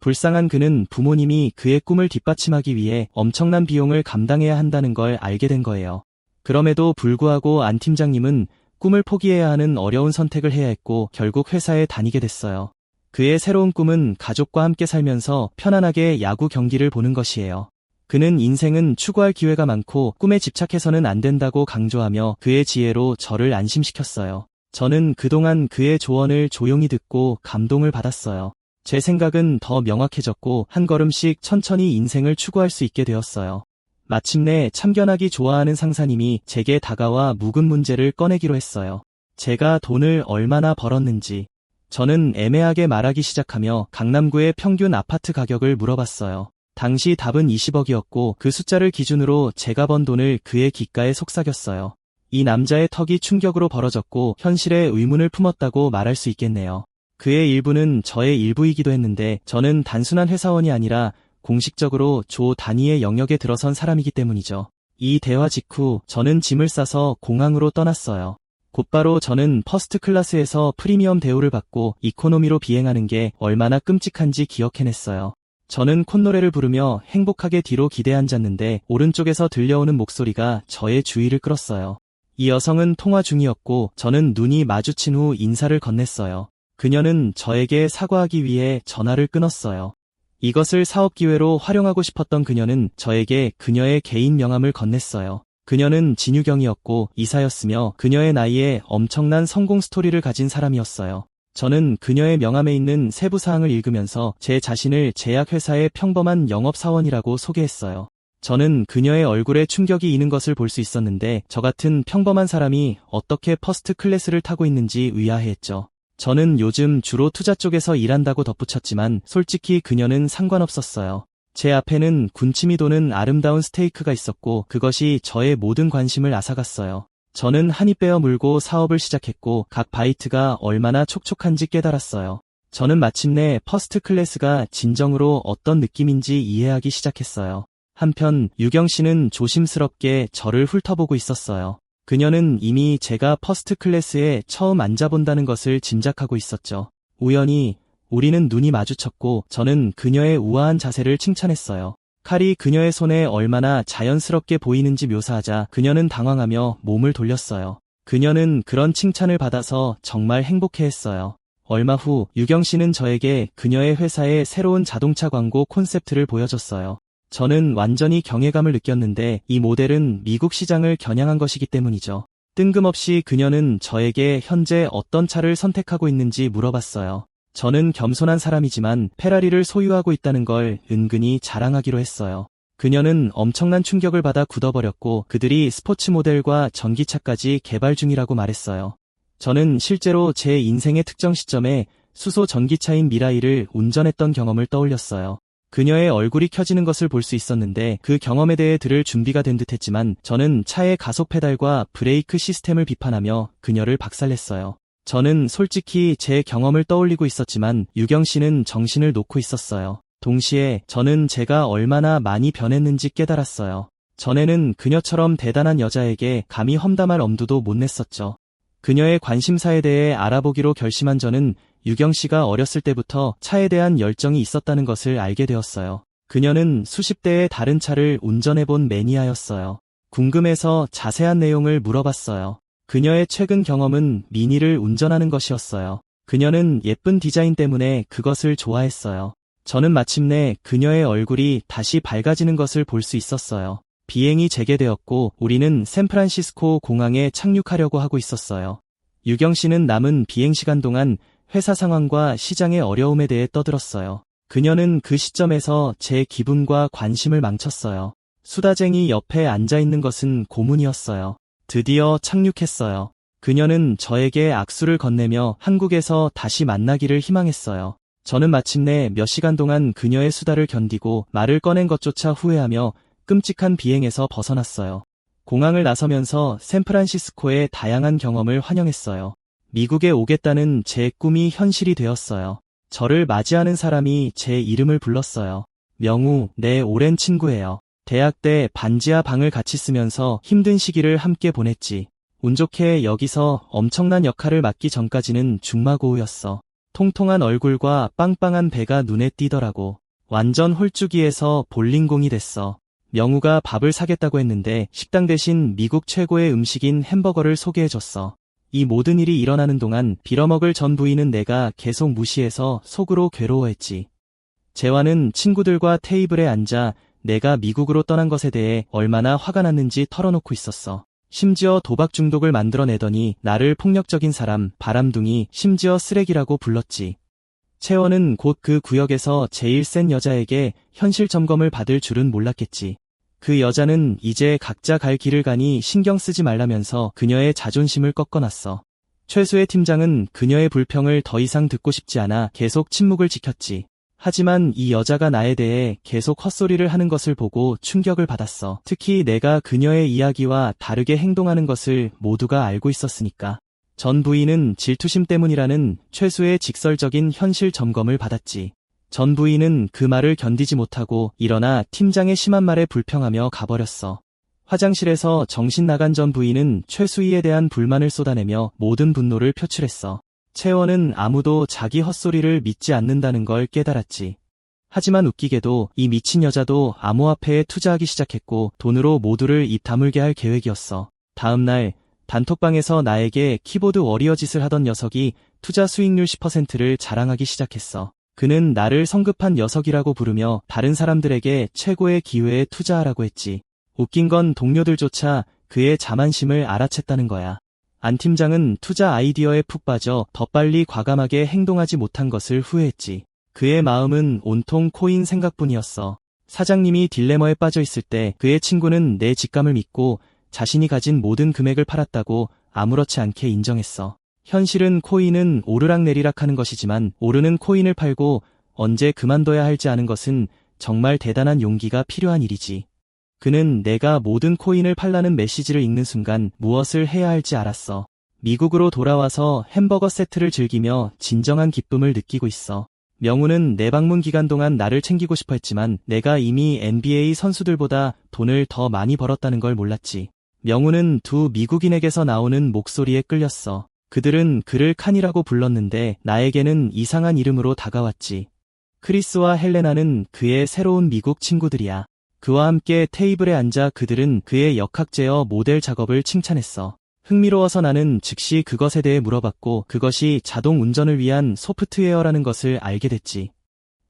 불쌍한 그는 부모님이 그의 꿈을 뒷받침하기 위해 엄청난 비용을 감당해야 한다는 걸 알게 된 거예요. 그럼에도 불구하고 안 팀장님은 꿈을 포기해야 하는 어려운 선택을 해야 했고 결국 회사에 다니게 됐어요. 그의 새로운 꿈은 가족과 함께 살면서 편안하게 야구 경기를 보는 것이에요. 그는 인생은 추구할 기회가 많고 꿈에 집착해서는 안 된다고 강조하며 그의 지혜로 저를 안심시켰어요. 저는 그동안 그의 조언을 조용히 듣고 감동을 받았어요. 제 생각은 더 명확해졌고 한 걸음씩 천천히 인생을 추구할 수 있게 되었어요. 마침내 참견하기 좋아하는 상사님이 제게 다가와 묵은 문제를 꺼내기로 했어요. 제가 돈을 얼마나 벌었는지. 저는 애매하게 말하기 시작하며 강남구의 평균 아파트 가격을 물어봤어요. 당시 답은 20억이었고 그 숫자를 기준으로 제가 번 돈을 그의 귓가에 속삭였어요. 이 남자의 턱이 충격으로 벌어졌고 현실에 의문을 품었다고 말할 수 있겠네요. 그의 일부는 저의 일부이기도 했는데 저는 단순한 회사원이 아니라 공식적으로 조 단위의 영역에 들어선 사람이기 때문이죠. 이 대화 직후 저는 짐을 싸서 공항으로 떠났어요. 곧바로 저는 퍼스트 클래스에서 프리미엄 대우를 받고 이코노미로 비행하는 게 얼마나 끔찍한지 기억해냈어요. 저는 콧노래를 부르며 행복하게 뒤로 기대앉았는데 오른쪽에서 들려오는 목소리가 저의 주의를 끌었어요. 이 여성은 통화 중이었고 저는 눈이 마주친 후 인사를 건넸어요. 그녀는 저에게 사과하기 위해 전화를 끊었어요. 이것을 사업 기회로 활용하고 싶었던 그녀는 저에게 그녀의 개인 명함을 건넸어요. 그녀는 진유경이었고 이사였으며 그녀의 나이에 엄청난 성공 스토리를 가진 사람이었어요. 저는 그녀의 명함에 있는 세부 사항을 읽으면서 제 자신을 제약회사의 평범한 영업사원이라고 소개했어요. 저는 그녀의 얼굴에 충격이 있는 것을 볼 수 있었는데 저 같은 평범한 사람이 어떻게 퍼스트 클래스를 타고 있는지 의아해했죠. 저는 요즘 주로 투자 쪽에서 일한다고 덧붙였지만 솔직히 그녀는 상관없었어요. 제 앞에는 군침이 도는 아름다운 스테이크가 있었고 그것이 저의 모든 관심을 앗아갔어요. 저는 한입 베어 물고 사업을 시작했고 각 바이트가 얼마나 촉촉한지 깨달았어요. 저는 마침내 퍼스트 클래스가 진정으로 어떤 느낌인지 이해하기 시작했어요. 한편 유경 씨는 조심스럽게 저를 훑어보고 있었어요. 그녀는 이미 제가 퍼스트 클래스에 처음 앉아본다는 것을 짐작하고 있었죠. 우연히 우리는 눈이 마주쳤고 저는 그녀의 우아한 자세를 칭찬했어요. 칼이 그녀의 손에 얼마나 자연스럽게 보이는지 묘사하자 그녀는 당황하며 몸을 돌렸어요. 그녀는 그런 칭찬을 받아서 정말 행복해했어요. 얼마 후 유경 씨는 저에게 그녀의 회사의 새로운 자동차 광고 콘셉트를 보여줬어요. 저는 완전히 경외감을 느꼈는데 이 모델은 미국 시장을 겨냥한 것이기 때문이죠. 뜬금없이 그녀는 저에게 현재 어떤 차를 선택하고 있는지 물어봤어요. 저는 겸손한 사람이지만 페라리를 소유하고 있다는 걸 은근히 자랑하기로 했어요. 그녀는 엄청난 충격을 받아 굳어버렸고 그들이 스포츠 모델과 전기차까지 개발 중이라고 말했어요. 저는 실제로 제 인생의 특정 시점에 수소 전기차인 미라이를 운전했던 경험을 떠올렸어요. 그녀의 얼굴이 켜지는 것을 볼 수 있었는데 그 경험에 대해 들을 준비가 된 듯했지만 저는 차의 가속 페달과 브레이크 시스템을 비판하며 그녀를 박살냈어요. 저는 솔직히 제 경험을 떠올리고 있었지만 유경 씨는 정신을 놓고 있었어요. 동시에 저는 제가 얼마나 많이 변했는지 깨달았어요. 전에는 그녀처럼 대단한 여자에게 감히 험담할 엄두도 못 냈었죠. 그녀의 관심사에 대해 알아보기로 결심한 저는 유경 씨가 어렸을 때부터 차에 대한 열정이 있었다는 것을 알게 되었어요. 그녀는 수십 대의 다른 차를 운전해본 매니아였어요. 궁금해서 자세한 내용을 물어봤어요. 그녀의 최근 경험은 미니를 운전하는 것이었어요. 그녀는 예쁜 디자인 때문에 그것을 좋아했어요. 저는 마침내 그녀의 얼굴이 다시 밝아지는 것을 볼 수 있었어요. 비행이 재개되었고 우리는 샌프란시스코 공항에 착륙하려고 하고 있었어요. 유경 씨는 남은 비행 시간 동안 회사 상황과 시장의 어려움에 대해 떠들었어요. 그녀는 그 시점에서 제 기분과 관심을 망쳤어요. 수다쟁이 옆에 앉아있는 것은 고문이었어요. 드디어 착륙했어요. 그녀는 저에게 악수를 건네며 한국에서 다시 만나기를 희망했어요. 저는 마침내 몇 시간 동안 그녀의 수다를 견디고 말을 꺼낸 것조차 후회하며 끔찍한 비행에서 벗어났어요. 공항을 나서면서 샌프란시스코의 다양한 경험을 환영했어요. 미국에 오겠다는 제 꿈이 현실이 되었어요. 저를 맞이하는 사람이 제 이름을 불렀어요. 명우, 내 오랜 친구예요. 대학 때 반지하 방을 같이 쓰면서 힘든 시기를 함께 보냈지. 운 좋게 여기서 엄청난 역할을 맡기 전까지는 중마고우였어. 통통한 얼굴과 빵빵한 배가 눈에 띄더라고. 완전 홀쭉이에서 볼링공이 됐어. 명우가 밥을 사겠다고 했는데 식당 대신 미국 최고의 음식인 햄버거를 소개해줬어. 이 모든 일이 일어나는 동안 빌어먹을 전 부인은 내가 계속 무시해서 속으로 괴로워했지. 재환은 친구들과 테이블에 앉아 내가 미국으로 떠난 것에 대해 얼마나 화가 났는지 털어놓고 있었어. 심지어 도박 중독을 만들어내더니 나를 폭력적인 사람, 바람둥이, 심지어 쓰레기라고 불렀지. 채원은 곧 그 구역에서 제일 센 여자에게 현실 점검을 받을 줄은 몰랐겠지. 그 여자는 이제 각자 갈 길을 가니 신경 쓰지 말라면서 그녀의 자존심을 꺾어놨어. 최수의 팀장은 그녀의 불평을 더 이상 듣고 싶지 않아 계속 침묵을 지켰지. 하지만 이 여자가 나에 대해 계속 헛소리를 하는 것을 보고 충격을 받았어. 특히 내가 그녀의 이야기와 다르게 행동하는 것을 모두가 알고 있었으니까. 전 부인은 질투심 때문이라는 최수의 직설적인 현실 점검을 받았지. 전 부인은 그 말을 견디지 못하고 일어나 팀장의 심한 말에 불평하며 가버렸어. 화장실에서 정신 나간 전 부인은 최수희에 대한 불만을 쏟아내며 모든 분노를 표출했어. 채원은 아무도 자기 헛소리를 믿지 않는다는 걸 깨달았지. 하지만 웃기게도 이 미친 여자도 암호화폐에 투자하기 시작했고 돈으로 모두를 입 다물게 할 계획이었어. 다음 날 단톡방에서 나에게 키보드 워리어 짓을 하던 녀석이 투자 수익률 10%를 자랑하기 시작했어. 그는 나를 성급한 녀석이라고 부르며 다른 사람들에게 최고의 기회에 투자하라고 했지. 웃긴 건 동료들조차 그의 자만심을 알아챘다는 거야. 안 팀장은 투자 아이디어에 푹 빠져 더 빨리 과감하게 행동하지 못한 것을 후회했지. 그의 마음은 온통 코인 생각뿐이었어. 사장님이 딜레마에 빠져 있을 때 그의 친구는 내 직감을 믿고 자신이 가진 모든 금액을 팔았다고 아무렇지 않게 인정했어. 현실은 코인은 오르락내리락 하는 것이지만 오르는 코인을 팔고 언제 그만둬야 할지 아는 것은 정말 대단한 용기가 필요한 일이지. 그는 내가 모든 코인을 팔라는 메시지를 읽는 순간 무엇을 해야 할지 알았어. 미국으로 돌아와서 햄버거 세트를 즐기며 진정한 기쁨을 느끼고 있어. 명우는 내 방문 기간 동안 나를 챙기고 싶어 했지만 내가 이미 NBA 선수들보다 돈을 더 많이 벌었다는 걸 몰랐지. 명우는 두 미국인에게서 나오는 목소리에 끌렸어. 그들은 그를 칸이라고 불렀는데 나에게는 이상한 이름으로 다가왔지. 크리스와 헬레나는 그의 새로운 미국 친구들이야. 그와 함께 테이블에 앉아 그들은 그의 역학제어 모델 작업을 칭찬했어. 흥미로워서 나는 즉시 그것에 대해 물어봤고 그것이 자동 운전을 위한 소프트웨어라는 것을 알게 됐지.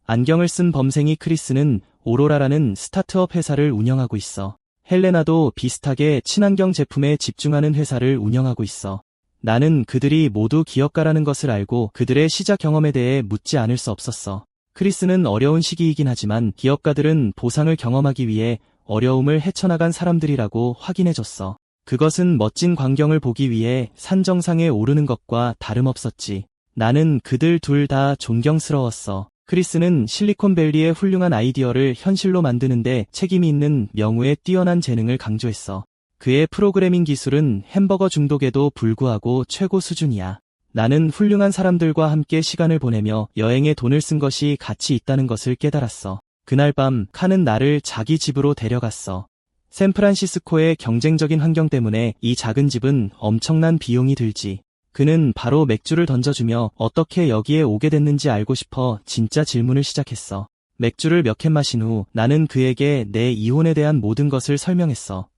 안경을 쓴 범생이 크리스는 오로라라는 스타트업 회사를 운영하고 있어. 헬레나도 비슷하게 친환경 제품에 집중하는 회사를 운영하고 있어. 나는 그들이 모두 기업가라는 것을 알고 그들의 시작 경험에 대해 묻지 않을 수 없었어. 크리스는 어려운 시기이긴 하지만 기업가들은 보상을 경험하기 위해 어려움을 헤쳐나간 사람들이라고 확인해줬어. 그것은 멋진 광경을 보기 위해 산 정상에 오르는 것과 다름없었지. 나는 그들 둘 다 존경스러웠어. 크리스는 실리콘밸리의 훌륭한 아이디어를 현실로 만드는데 책임이 있는 명우의 뛰어난 재능을 강조했어. 그의 프로그래밍 기술은 햄버거 중독에도 불구하고 최고 수준이야. 나는 훌륭한 사람들과 함께 시간을 보내며 여행에 돈을 쓴 것이 가치 있다는 것을 깨달았어. 그날 밤 칸은 나를 자기 집으로 데려갔어. 샌프란시스코의 경쟁적인 환경 때문에 이 작은 집은 엄청난 비용이 들지. 그는 바로 맥주를 던져주며 어떻게 여기에 오게 됐는지 알고 싶어 진짜 질문을 시작했어. 맥주를 몇 캔 마신 후 나는 그에게 내 이혼에 대한 모든 것을 설명했어.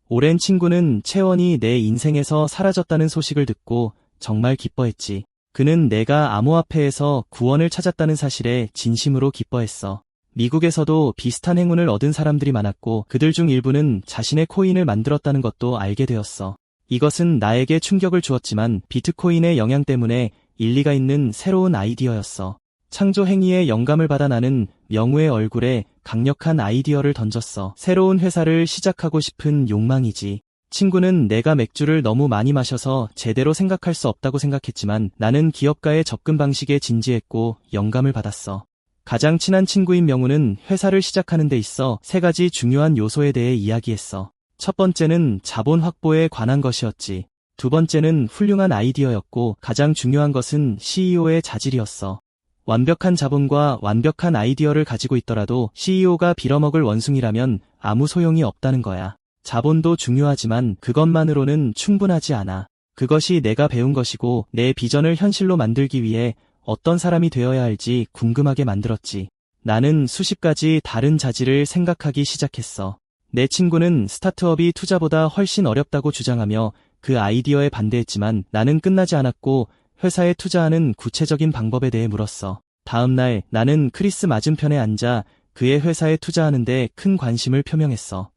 오랜 친구는 채원이 내 인생에서 사라졌다는 소식을 듣고 정말 기뻐했지. 그는 내가 암호화폐에서 구원을 찾았다는 사실에 진심으로 기뻐했어. 미국에서도 비슷한 행운을 얻은 사람들이 많았고 그들 중 일부는 자신의 코인을 만들었다는 것도 알게 되었어. 이것은 나에게 충격을 주었지만 비트코인의 영향 때문에 일리가 있는 새로운 아이디어였어. 창조 행위에 영감을 받아 나는 명우의 얼굴에 강력한 아이디어를 던졌어. 새로운 회사를 시작하고 싶은 욕망이지. 친구는 내가 맥주를 너무 많이 마셔서 제대로 생각할 수 없다고 생각했지만 나는 기업가의 접근 방식에 진지했고 영감을 받았어. 가장 친한 친구인 명우는 회사를 시작하는 데 있어 3가지 중요한 요소에 대해 이야기했어. 첫 번째는 자본 확보에 관한 것이었지. 두 번째는 훌륭한 아이디어였고 가장 중요한 것은 CEO의 자질이었어. 완벽한 자본과 완벽한 아이디어를 가지고 있더라도 CEO가 빌어먹을 원숭이라면 아무 소용이 없다는 거야. 자본도 중요하지만 그것만으로는 충분하지 않아. 그것이 내가 배운 것이고 내 비전을 현실로 만들기 위해 어떤 사람이 되어야 할지 궁금하게 만들었지. 나는 수십 가지 다른 자질을 생각하기 시작했어. 내 친구는 스타트업이 투자보다 훨씬 어렵다고 주장하며 그 아이디어에 반대했지만 나는 끝나지 않았고 회사에 투자하는 구체적인 방법에 대해 물었어. 다음 날 나는 크리스 맞은편에 앉아 그의 회사에 투자하는데 큰 관심을 표명했어.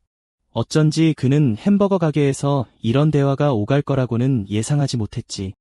어쩐지 그는 햄버거 가게에서 이런 대화가 오갈 거라고는 예상하지 못했지.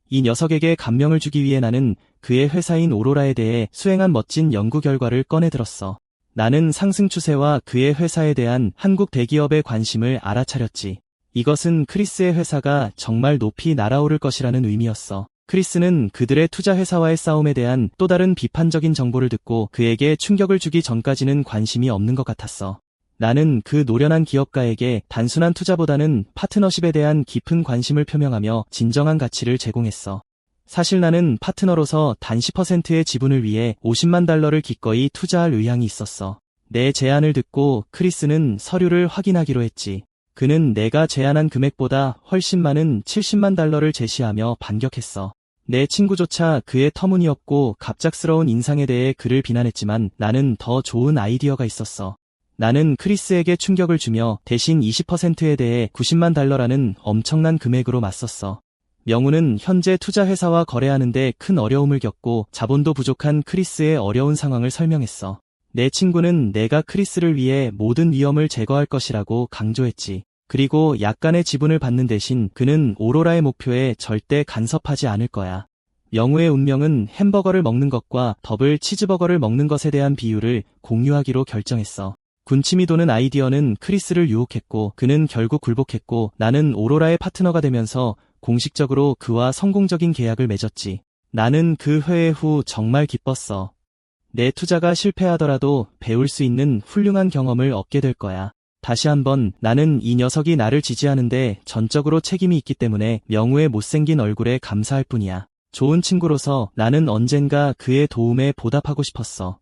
이 녀석에게 감명을 주기 위해 나는 그의 회사인 오로라에 대해 수행한 멋진 연구 결과를 꺼내들었어. 나는 상승 추세와 그의 회사에 대한 한국 대기업의 관심을 알아차렸지. 이것은 크리스의 회사가 정말 높이 날아오를 것이라는 의미였어. 크리스는 그들의 투자 회사와의 싸움에 대한 또 다른 비판적인 정보를 듣고 그에게 충격을 주기 전까지는 관심이 없는 것 같았어. 나는 그 노련한 기업가에게 단순한 투자보다는 파트너십에 대한 깊은 관심을 표명하며 진정한 가치를 제공했어. 사실 나는 파트너로서 단 10%의 지분을 위해 $500,000를 기꺼이 투자할 의향이 있었어. 내 제안을 듣고 크리스는 서류를 확인하기로 했지. 그는 내가 제안한 금액보다 훨씬 많은 $700,000를 제시하며 반격했어. 내 친구조차 그의 터무니없고 갑작스러운 인상에 대해 그를 비난했지만 나는 더 좋은 아이디어가 있었어. 나는 크리스에게 충격을 주며 대신 20%에 대해 $900,000라는 엄청난 금액으로 맞섰어. 명우는 현재 투자 회사와 거래하는데 큰 어려움을 겪고 자본도 부족한 크리스의 어려운 상황을 설명했어. 내 친구는 내가 크리스를 위해 모든 위험을 제거할 것이라고 강조했지. 그리고 약간의 지분을 받는 대신 그는 오로라의 목표에 절대 간섭하지 않을 거야. 명우의 운명은 햄버거를 먹는 것과 더블 치즈버거를 먹는 것에 대한 비율을 공유하기로 결정했어. 군침이 도는 아이디어는 크리스를 유혹했고 그는 결국 굴복했고 나는 오로라의 파트너가 되면서 공식적으로 그와 성공적인 계약을 맺었지. 나는 그 회의 후 정말 기뻤어. 내 투자가 실패하더라도 배울 수 있는 훌륭한 경험을 얻게 될 거야. 다시 한번 나는 이 녀석이 나를 지지하는데 전적으로 책임이 있기 때문에 명우의 못생긴 얼굴에 감사할 뿐이야. 좋은 친구로서 나는 언젠가 그의 도움에 보답하고 싶었어.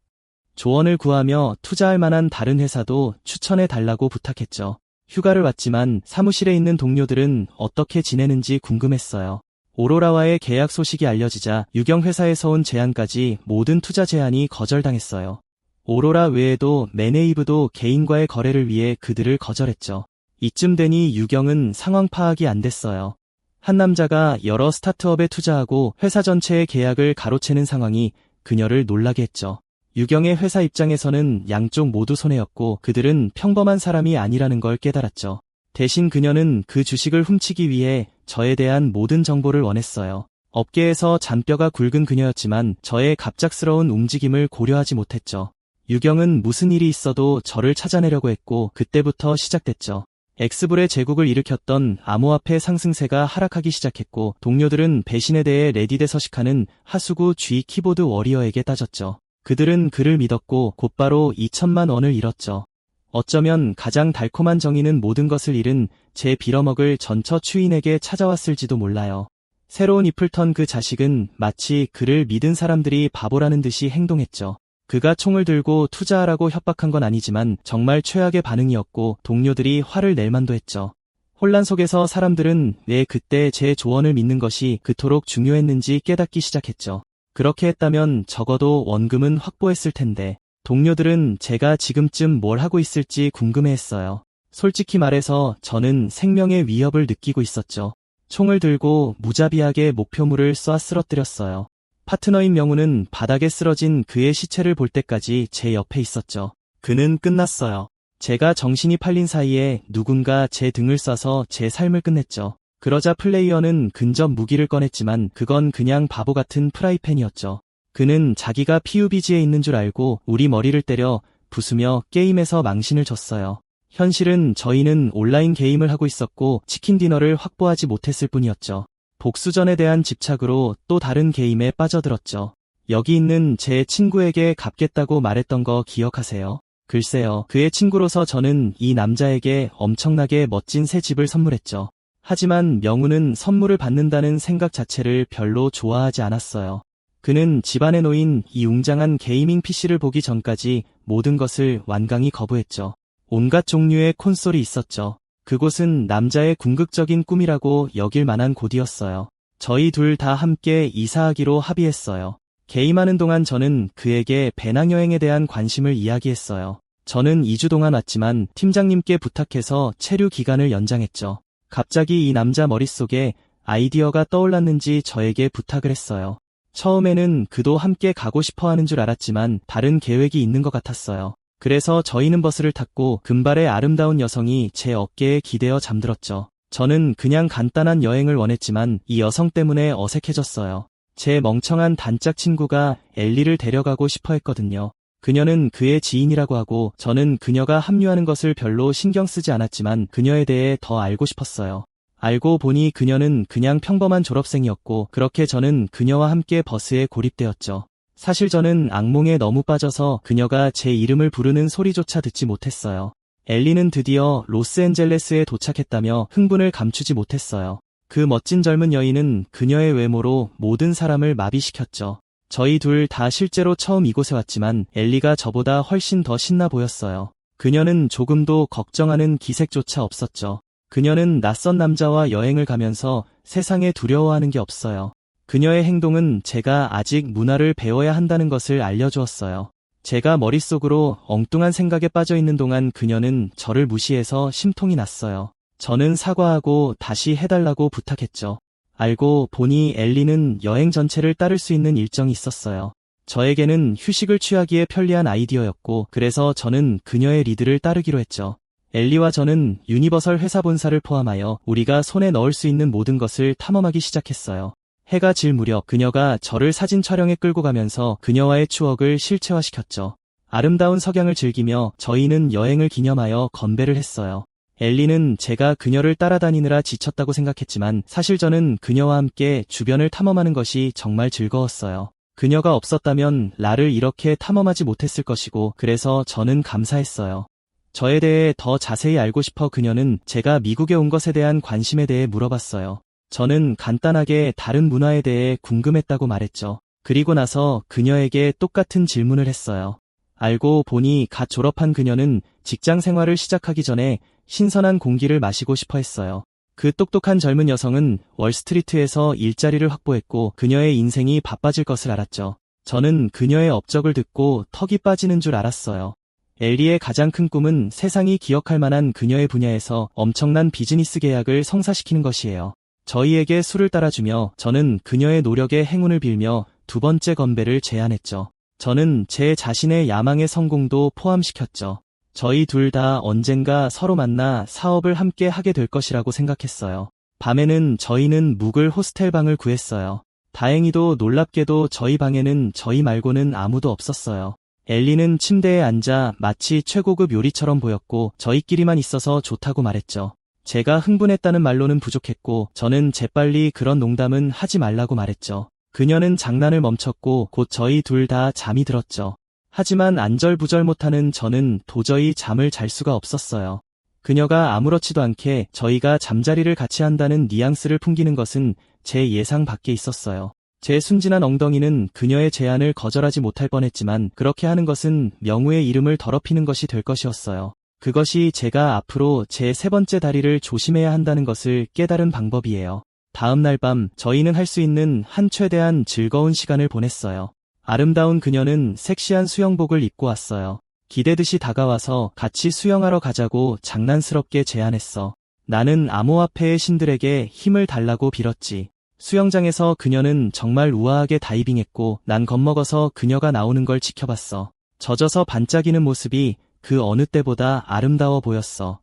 조언을 구하며 투자할 만한 다른 회사도 추천해 달라고 부탁했죠. 휴가를 왔지만 사무실에 있는 동료들은 어떻게 지내는지 궁금했어요. 오로라와의 계약 소식이 알려지자 유경 회사에서 온 제안까지 모든 투자 제안이 거절당했어요. 오로라 외에도 매네이브도 개인과의 거래를 위해 그들을 거절했죠. 이쯤 되니 유경은 상황 파악이 안 됐어요. 한 남자가 여러 스타트업에 투자하고 회사 전체의 계약을 가로채는 상황이 그녀를 놀라게 했죠. 유경의 회사 입장에서는 양쪽 모두 손해였고 그들은 평범한 사람이 아니라는 걸 깨달았죠. 대신 그녀는 그 주식을 훔치기 위해 저에 대한 모든 정보를 원했어요. 업계에서 잔뼈가 굵은 그녀였지만 저의 갑작스러운 움직임을 고려하지 못했죠. 유경은 무슨 일이 있어도 저를 찾아내려고 했고 그때부터 시작됐죠. 엑스불의 제국을 일으켰던 암호화폐 상승세가 하락하기 시작했고 동료들은 배신에 대해 레딧에 서식하는 하수구 G 키보드 워리어에게 따졌죠. 그들은 그를 믿었고 곧바로 2천만 원을 잃었죠. 어쩌면 가장 달콤한 정의는 모든 것을 잃은 제 빌어먹을 전처 추인에게 찾아왔을지도 몰라요. 새로운 잎을 턴 그 자식은 마치 그를 믿은 사람들이 바보라는 듯이 행동했죠. 그가 총을 들고 투자하라고 협박한 건 아니지만 정말 최악의 반응이었고 동료들이 화를 낼 만도 했죠. 혼란 속에서 사람들은 왜 그때 제 조언을 믿는 것이 그토록 중요했는지 깨닫기 시작했죠. 그렇게 했다면 적어도 원금은 확보했을 텐데. 동료들은 제가 지금쯤 뭘 하고 있을지 궁금해했어요. 솔직히 말해서 저는 생명의 위협을 느끼고 있었죠. 총을 들고 무자비하게 목표물을 쏴 쓰러뜨렸어요. 파트너인 명우는 바닥에 쓰러진 그의 시체를 볼 때까지 제 옆에 있었죠. 그는 끝났어요. 제가 정신이 팔린 사이에 누군가 제 등을 쏴서 제 삶을 끝냈죠. 그러자 플레이어는 근접 무기를 꺼냈지만 그건 그냥 바보 같은 프라이팬이었죠. 그는 자기가 PUBG에 있는 줄 알고 우리 머리를 때려 부수며 게임에서 망신을 줬어요. 현실은 저희는 온라인 게임을 하고 있었고 치킨 디너를 확보하지 못했을 뿐이었죠. 복수전에 대한 집착으로 또 다른 게임에 빠져들었죠. 여기 있는 제 친구에게 갚겠다고 말했던 거 기억하세요? 글쎄요. 그의 친구로서 저는 이 남자에게 엄청나게 멋진 새 집을 선물했죠. 하지만 명우는 선물을 받는다는 생각 자체를 별로 좋아하지 않았어요. 그는 집안에 놓인 이 웅장한 게이밍 PC를 보기 전까지 모든 것을 완강히 거부했죠. 온갖 종류의 콘솔이 있었죠. 그곳은 남자의 궁극적인 꿈이라고 여길 만한 곳이었어요. 저희 둘 다 함께 이사하기로 합의했어요. 개임하는 동안 저는 그에게 배낭여행에 대한 관심을 이야기했어요. 저는 2주 동안 왔지만 팀장님께 부탁해서 체류 기간을 연장했죠. 갑자기 이 남자 머릿속에 아이디어가 떠올랐는지 저에게 부탁을 했어요. 처음에는 그도 함께 가고 싶어 하는 줄 알았지만 다른 계획이 있는 것 같았어요. 그래서 저희는 버스를 탔고 금발의 아름다운 여성이 제 어깨에 기대어 잠들었죠. 저는 그냥 간단한 여행을 원했지만 이 여성 때문에 어색해졌어요. 제 멍청한 단짝 친구가 엘리를 데려가고 싶어 했거든요. 그녀는 그의 지인이라고 하고 저는 그녀가 합류하는 것을 별로 신경 쓰지 않았지만 그녀에 대해 더 알고 싶었어요. 알고 보니 그녀는 그냥 평범한 졸업생이었고 그렇게 저는 그녀와 함께 버스에 고립되었죠. 사실 저는 악몽에 너무 빠져서 그녀가 제 이름을 부르는 소리조차 듣지 못했어요. 엘리는 드디어 로스앤젤레스에 도착했다며 흥분을 감추지 못했어요. 그 멋진 젊은 여인은 그녀의 외모로 모든 사람을 마비시켰죠. 저희 둘 다 실제로 처음 이곳에 왔지만 엘리가 저보다 훨씬 더 신나 보였어요. 그녀는 조금도 걱정하는 기색조차 없었죠. 그녀는 낯선 남자와 여행을 가면서 세상에 두려워하는 게 없어요. 그녀의 행동은 제가 아직 문화를 배워야 한다는 것을 알려주었어요. 제가 머릿속으로 엉뚱한 생각에 빠져 있는 동안 그녀는 저를 무시해서 심통이 났어요. 저는 사과하고 다시 해달라고 부탁했죠. 알고 보니 엘리는 여행 전체를 따를 수 있는 일정이 있었어요. 저에게는 휴식을 취하기에 편리한 아이디어였고 그래서 저는 그녀의 리드를 따르기로 했죠. 엘리와 저는 유니버설 회사 본사를 포함하여 우리가 손에 넣을 수 있는 모든 것을 탐험하기 시작했어요. 해가 질 무렵 그녀가 저를 사진 촬영에 끌고 가면서 그녀와의 추억을 실체화시켰죠. 아름다운 석양을 즐기며 저희는 여행을 기념하여 건배를 했어요. 엘리는 제가 그녀를 따라다니느라 지쳤다고 생각했지만 사실 저는 그녀와 함께 주변을 탐험하는 것이 정말 즐거웠어요. 그녀가 없었다면 나를 이렇게 탐험하지 못했을 것이고 그래서 저는 감사했어요. 저에 대해 더 자세히 알고 싶어 그녀는 제가 미국에 온 것에 대한 관심에 대해 물어봤어요. 저는 간단하게 다른 문화에 대해 궁금했다고 말했죠. 그리고 나서 그녀에게 똑같은 질문을 했어요. 알고 보니 갓 졸업한 그녀는 직장 생활을 시작하기 전에 신선한 공기를 마시고 싶어 했어요. 그 똑똑한 젊은 여성은 월스트리트에서 일자리를 확보했고 그녀의 인생이 바빠질 것을 알았죠. 저는 그녀의 업적을 듣고 턱이 빠지는 줄 알았어요. 엘리의 가장 큰 꿈은 세상이 기억할 만한 그녀의 분야에서 엄청난 비즈니스 계약을 성사시키는 것이에요. 저희에게 술을 따라주며 저는 그녀의 노력에 행운을 빌며 두 번째 건배를 제안했죠. 저는 제 자신의 야망의 성공도 포함시켰죠. 저희 둘 다 언젠가 서로 만나 사업을 함께 하게 될 것이라고 생각했어요. 밤에는 저희는 묵을 호스텔 방을 구했어요. 다행히도 놀랍게도 저희 방에는 저희 말고는 아무도 없었어요. 엘리는 침대에 앉아 마치 최고급 요리처럼 보였고 저희끼리만 있어서 좋다고 말했죠. 제가 흥분했다는 말로는 부족했고 저는 재빨리 그런 농담은 하지 말라고 말했죠. 그녀는 장난을 멈췄고 곧 저희 둘 다 잠이 들었죠. 하지만 안절부절 못하는 저는 도저히 잠을 잘 수가 없었어요. 그녀가 아무렇지도 않게 저희가 잠자리를 같이 한다는 뉘앙스를 풍기는 것은 제 예상 밖에 있었어요. 제 순진한 엉덩이는 그녀의 제안을 거절하지 못할 뻔했지만 그렇게 하는 것은 명우의 이름을 더럽히는 것이 될 것이었어요. 그것이 제가 앞으로 제 세 번째 다리를 조심해야 한다는 것을 깨달은 방법이에요. 다음 날 밤 저희는 할 수 있는 한 최대한 즐거운 시간을 보냈어요. 아름다운 그녀는 섹시한 수영복을 입고 왔어요. 기대듯이 다가와서 같이 수영하러 가자고 장난스럽게 제안했어. 나는 암호화폐의 신들에게 힘을 달라고 빌었지. 수영장에서 그녀는 정말 우아하게 다이빙했고 난 겁먹어서 그녀가 나오는 걸 지켜봤어. 젖어서 반짝이는 모습이 그 어느 때보다 아름다워 보였어.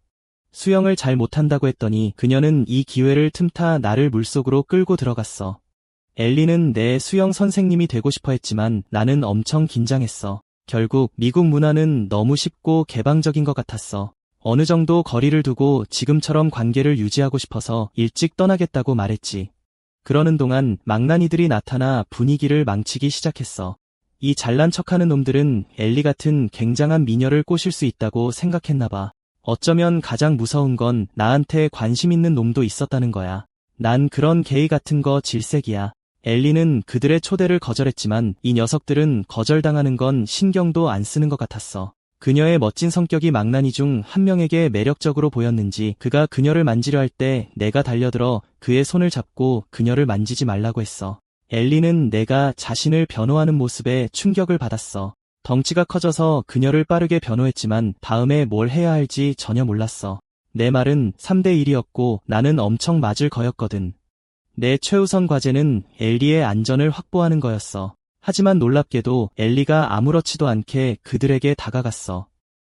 수영을 잘 못한다고 했더니 그녀는 이 기회를 틈타 나를 물속으로 끌고 들어갔어. 엘리는 내 수영 선생님이 되고 싶어 했지만 나는 엄청 긴장했어. 결국 미국 문화는 너무 쉽고 개방적인 것 같았어. 어느 정도 거리를 두고 지금처럼 관계를 유지하고 싶어서 일찍 떠나겠다고 말했지. 그러는 동안 망나니들이 나타나 분위기를 망치기 시작했어. 이 잘난 척하는 놈들은 엘리 같은 굉장한 미녀를 꼬실 수 있다고 생각했나봐. 어쩌면 가장 무서운 건 나한테 관심 있는 놈도 있었다는 거야. 난 그런 게이 같은 거 질색이야. 엘리는 그들의 초대를 거절했지만 이 녀석들은 거절당하는 건 신경도 안 쓰는 것 같았어. 그녀의 멋진 성격이 망나니 중 한 명에게 매력적으로 보였는지 그가 그녀를 만지려 할 때 내가 달려들어 그의 손을 잡고 그녀를 만지지 말라고 했어. 엘리는 내가 자신을 변호하는 모습에 충격을 받았어. 덩치가 커져서 그녀를 빠르게 변호했지만 다음에 뭘 해야 할지 전혀 몰랐어. 내 말은 3대 1이었고 나는 엄청 맞을 거였거든. 내 최우선 과제는 엘리의 안전을 확보하는 거였어. 하지만 놀랍게도 엘리가 아무렇지도 않게 그들에게 다가갔어.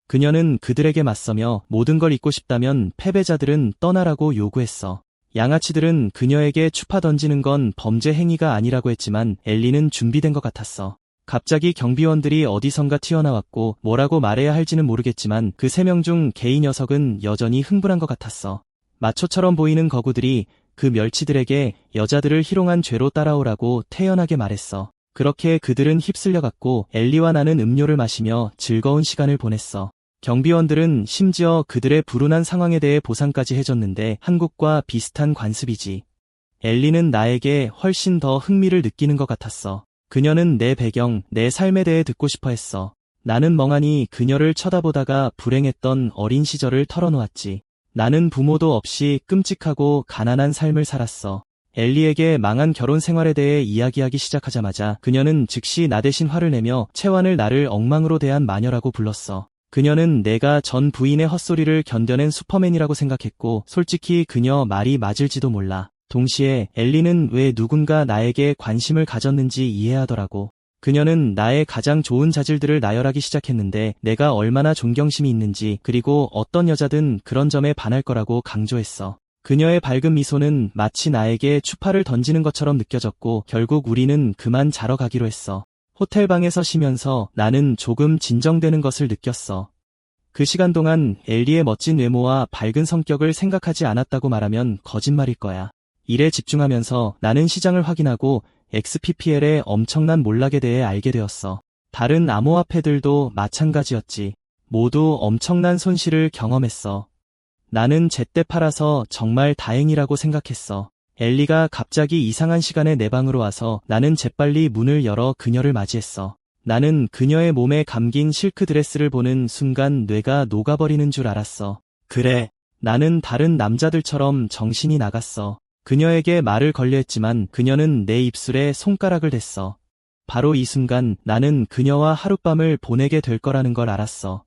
그녀는 그들에게 맞서며 모든 걸 잊고 싶다면 패배자들은 떠나라고 요구했어. 양아치들은 그녀에게 추파 던지는 건 범죄 행위가 아니라고 했지만 엘리는 준비된 것 같았어. 갑자기 경비원들이 어디선가 튀어나왔고 뭐라고 말해야 할지는 모르겠지만 그 3명 중 게이 녀석은 여전히 흥분한 것 같았어. 마초처럼 보이는 거구들이 그 멸치들에게 여자들을 희롱한 죄로 따라오라고 태연하게 말했어. 그렇게 그들은 휩쓸려갔고 엘리와 나는 음료를 마시며 즐거운 시간을 보냈어. 경비원들은 심지어 그들의 불운한 상황에 대해 보상까지 해줬는데 한국과 비슷한 관습이지. 엘리는 나에게 훨씬 더 흥미를 느끼는 것 같았어. 그녀는 내 배경, 내 삶에 대해 듣고 싶어 했어. 나는 멍하니 그녀를 쳐다보다가 불행했던 어린 시절을 털어놓았지. 나는 부모도 없이 끔찍하고 가난한 삶을 살았어. 엘리에게 망한 결혼 생활에 대해 이야기하기 시작하자마자 그녀는 즉시 나 대신 화를 내며 채완을 나를 엉망으로 대한 마녀라고 불렀어. 그녀는 내가 전 부인의 헛소리를 견뎌낸 슈퍼맨이라고 생각했고 솔직히 그녀 말이 맞을지도 몰라. 동시에 엘리는 왜 누군가 나에게 관심을 가졌는지 이해하더라고. 그녀는 나의 가장 좋은 자질들을 나열하기 시작했는데 내가 얼마나 존경심이 있는지 그리고 어떤 여자든 그런 점에 반할 거라고 강조했어. 그녀의 밝은 미소는 마치 나에게 추파를 던지는 것처럼 느껴졌고 결국 우리는 그만 자러 가기로 했어. 호텔방에서 쉬면서 나는 조금 진정되는 것을 느꼈어. 그 시간 동안 엘리의 멋진 외모와 밝은 성격을 생각하지 않았다고 말하면 거짓말일 거야. 일에 집중하면서 나는 시장을 확인하고 XPPL의 엄청난 몰락에 대해 알게 되었어. 다른 암호화폐들도 마찬가지였지. 모두 엄청난 손실을 경험했어. 나는 제때 팔아서 정말 다행이라고 생각했어. 엘리가 갑자기 이상한 시간에 내 방으로 와서 나는 재빨리 문을 열어 그녀를 맞이했어. 나는 그녀의 몸에 감긴 실크 드레스를 보는 순간 뇌가 녹아버리는 줄 알았어. 그래, 나는 다른 남자들처럼 정신이 나갔어. 그녀에게 말을 걸려 했지만 그녀는 내 입술에 손가락을 댔어. 바로 이 순간 나는 그녀와 하룻밤을 보내게 될 거라는 걸 알았어.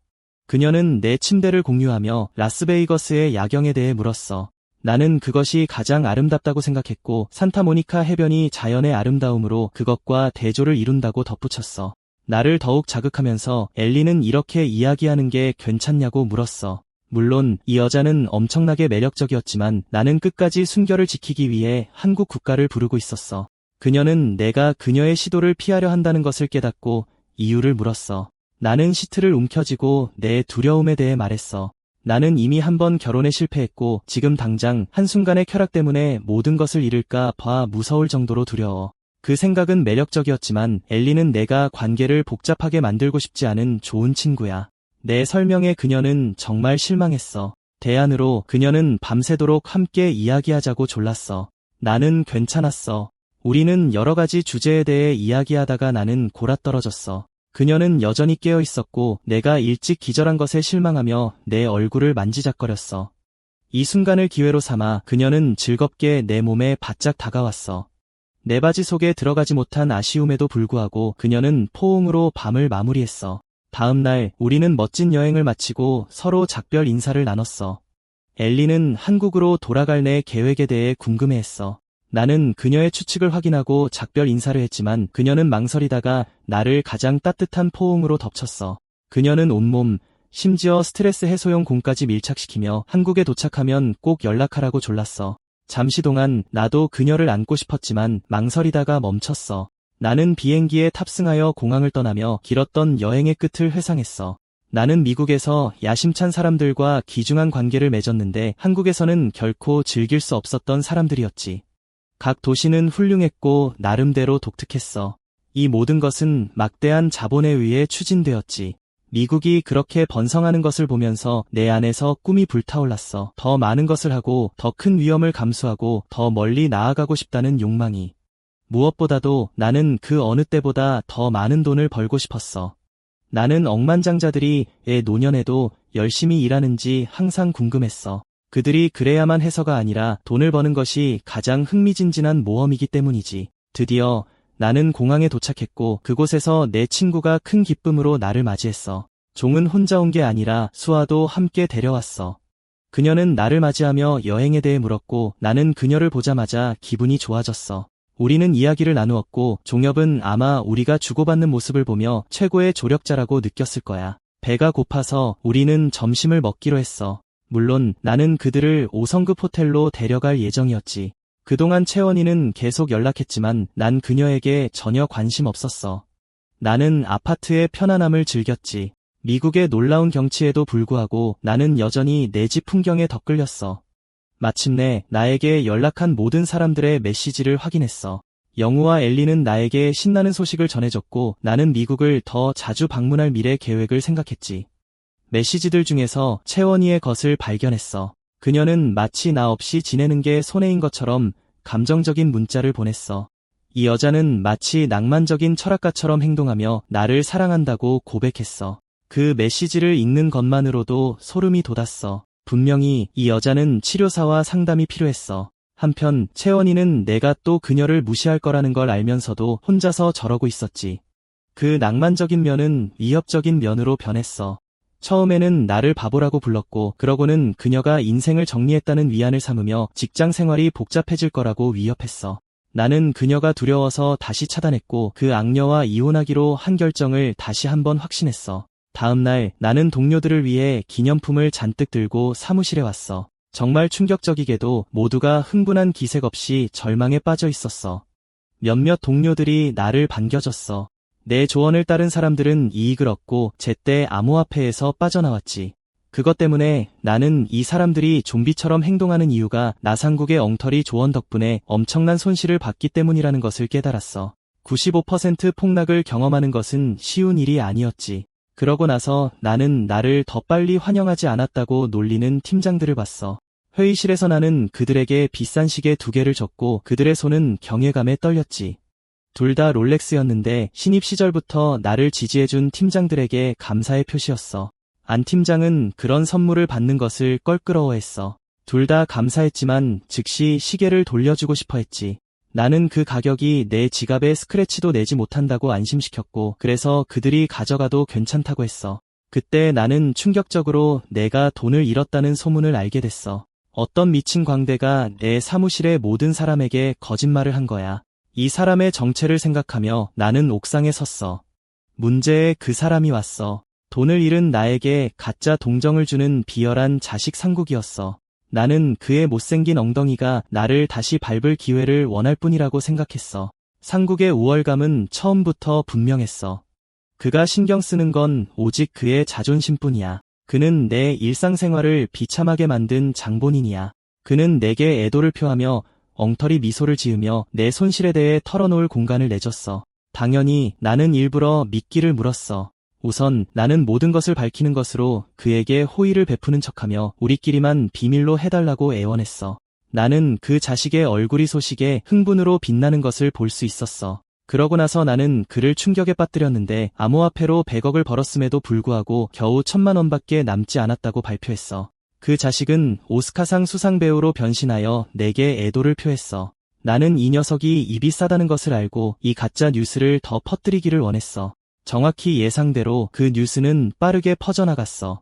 그녀는 내 침대를 공유하며 라스베이거스의 야경에 대해 물었어. 나는 그것이 가장 아름답다고 생각했고 산타모니카 해변이 자연의 아름다움으로 그것과 대조를 이룬다고 덧붙였어. 나를 더욱 자극하면서 엘리는 이렇게 이야기하는 게 괜찮냐고 물었어. 물론 이 여자는 엄청나게 매력적이었지만 나는 끝까지 순결을 지키기 위해 한국 국가를 부르고 있었어. 그녀는 내가 그녀의 시도를 피하려 한다는 것을 깨닫고 이유를 물었어. 나는 시트를 움켜쥐고 내 두려움에 대해 말했어. 나는 이미 한 번 결혼에 실패했고 지금 당장 한순간의 쾌락 때문에 모든 것을 잃을까 봐 무서울 정도로 두려워. 그 생각은 매력적이었지만 엘리는 내가 관계를 복잡하게 만들고 싶지 않은 좋은 친구야. 내 설명에 그녀는 정말 실망했어. 대안으로 그녀는 밤새도록 함께 이야기하자고 졸랐어. 나는 괜찮았어. 우리는 여러 가지 주제에 대해 이야기하다가 나는 골아떨어졌어. 그녀는 여전히 깨어 있었고 내가 일찍 기절한 것에 실망하며 내 얼굴을 만지작거렸어. 이 순간을 기회로 삼아 그녀는 즐겁게 내 몸에 바짝 다가왔어. 내 바지 속에 들어가지 못한 아쉬움에도 불구하고 그녀는 포옹으로 밤을 마무리했어. 다음 날 우리는 멋진 여행을 마치고 서로 작별 인사를 나눴어. 엘리는 한국으로 돌아갈 내 계획에 대해 궁금해했어. 나는 그녀의 추측을 확인하고 작별 인사를 했지만 그녀는 망설이다가 나를 가장 따뜻한 포옹으로 덮쳤어. 그녀는 온몸, 심지어 스트레스 해소용 공까지 밀착시키며 한국에 도착하면 꼭 연락하라고 졸랐어. 잠시 동안 나도 그녀를 안고 싶었지만 망설이다가 멈췄어. 나는 비행기에 탑승하여 공항을 떠나며 길었던 여행의 끝을 회상했어. 나는 미국에서 야심찬 사람들과 귀중한 관계를 맺었는데 한국에서는 결코 즐길 수 없었던 사람들이었지. 각 도시는 훌륭했고 나름대로 독특했어. 이 모든 것은 막대한 자본에 의해 추진되었지. 미국이 그렇게 번성하는 것을 보면서 내 안에서 꿈이 불타올랐어. 더 많은 것을 하고 더 큰 위험을 감수하고 더 멀리 나아가고 싶다는 욕망이. 무엇보다도 나는 그 어느 때보다 더 많은 돈을 벌고 싶었어. 나는 억만장자들이 왜 노년에도 열심히 일하는지 항상 궁금했어. 그들이 그래야만 해서가 아니라 돈을 버는 것이 가장 흥미진진한 모험이기 때문이지. 드디어 나는 공항에 도착했고 그곳에서 내 친구가 큰 기쁨으로 나를 맞이했어. 종은 혼자 온 게 아니라 수아도 함께 데려왔어. 그녀는 나를 맞이하며 여행에 대해 물었고 나는 그녀를 보자마자 기분이 좋아졌어. 우리는 이야기를 나누었고 종엽은 아마 우리가 주고받는 모습을 보며 최고의 조력자라고 느꼈을 거야. 배가 고파서 우리는 점심을 먹기로 했어. 물론 나는 그들을 5성급 호텔로 데려갈 예정이었지. 그동안 채원이는 계속 연락했지만 난 그녀에게 전혀 관심 없었어. 나는 아파트의 편안함을 즐겼지. 미국의 놀라운 경치에도 불구하고 나는 여전히 내 집 풍경에 더 끌렸어. 마침내 나에게 연락한 모든 사람들의 메시지를 확인했어. 영우와 엘리는 나에게 신나는 소식을 전해줬고 나는 미국을 더 자주 방문할 미래 계획을 생각했지. 메시지들 중에서 채원이의 것을 발견했어. 그녀는 마치 나 없이 지내는 게 손해인 것처럼 감정적인 문자를 보냈어. 이 여자는 마치 낭만적인 철학가처럼 행동하며 나를 사랑한다고 고백했어. 그 메시지를 읽는 것만으로도 소름이 돋았어. 분명히 이 여자는 치료사와 상담이 필요했어. 한편 채원이는 내가 또 그녀를 무시할 거라는 걸 알면서도 혼자서 저러고 있었지. 그 낭만적인 면은 위협적인 면으로 변했어. 처음에는 나를 바보라고 불렀고 그러고는 그녀가 인생을 정리했다는 위안을 삼으며 직장 생활이 복잡해질 거라고 위협했어. 나는 그녀가 두려워서 다시 차단했고 그 악녀와 이혼하기로 한 결정을 다시 한번 확신했어. 다음 날 나는 동료들을 위해 기념품을 잔뜩 들고 사무실에 왔어. 정말 충격적이게도 모두가 흥분한 기색 없이 절망에 빠져 있었어. 몇몇 동료들이 나를 반겨줬어. 내 조언을 따른 사람들은 이익을 얻고 제때 암호화폐에서 빠져나왔지. 그것 때문에 나는 이 사람들이 좀비처럼 행동하는 이유가 나상국의 엉터리 조언 덕분에 엄청난 손실을 봤기 때문이라는 것을 깨달았어. 95% 폭락을 경험하는 것은 쉬운 일이 아니었지. 그러고 나서 나는 나를 더 빨리 환영하지 않았다고 놀리는 팀장들을 봤어. 회의실에서 나는 그들에게 비싼 시계 2개를 줬고 그들의 손은 경외감에 떨렸지. 둘 다 롤렉스였는데 신입 시절부터 나를 지지해준 팀장들에게 감사의 표시였어. 안 팀장은 그런 선물을 받는 것을 껄끄러워했어. 둘 다 감사했지만 즉시 시계를 돌려주고 싶어 했지. 나는 그 가격이 내 지갑에 스크래치도 내지 못한다고 안심시켰고 그래서 그들이 가져가도 괜찮다고 했어. 그때 나는 충격적으로 내가 돈을 잃었다는 소문을 알게 됐어. 어떤 미친 광대가 내 사무실의 모든 사람에게 거짓말을 한 거야. 이 사람의 정체를 생각하며 나는 옥상에 섰어. 문제의 그 사람이 왔어. 돈을 잃은 나에게 가짜 동정을 주는 비열한 자식 상국이었어. 나는 그의 못생긴 엉덩이가 나를 다시 밟을 기회를 원할 뿐이라고 생각했어. 상국의 우월감은 처음부터 분명했어. 그가 신경 쓰는 건 오직 그의 자존심뿐이야. 그는 내 일상생활을 비참하게 만든 장본인이야. 그는 내게 애도를 표하며 엉터리 미소를 지으며 내 손실에 대해 털어놓을 공간을 내줬어. 당연히 나는 일부러 미끼를 물었어. 우선 나는 모든 것을 밝히는 것으로 그에게 호의를 베푸는 척하며 우리끼리만 비밀로 해달라고 애원했어. 나는 그 자식의 얼굴이 소식에 흥분으로 빛나는 것을 볼 수 있었어. 그러고 나서 나는 그를 충격에 빠뜨렸는데 암호화폐로 100억을 벌었음에도 불구하고 겨우 1000만 원밖에 남지 않았다고 발표했어. 그 자식은 오스카상 수상배우로 변신하여 내게 애도를 표했어. 나는 이 녀석이 입이 싸다는 것을 알고 이 가짜 뉴스를 더 퍼뜨리기를 원했어. 정확히 예상대로 그 뉴스는 빠르게 퍼져나갔어.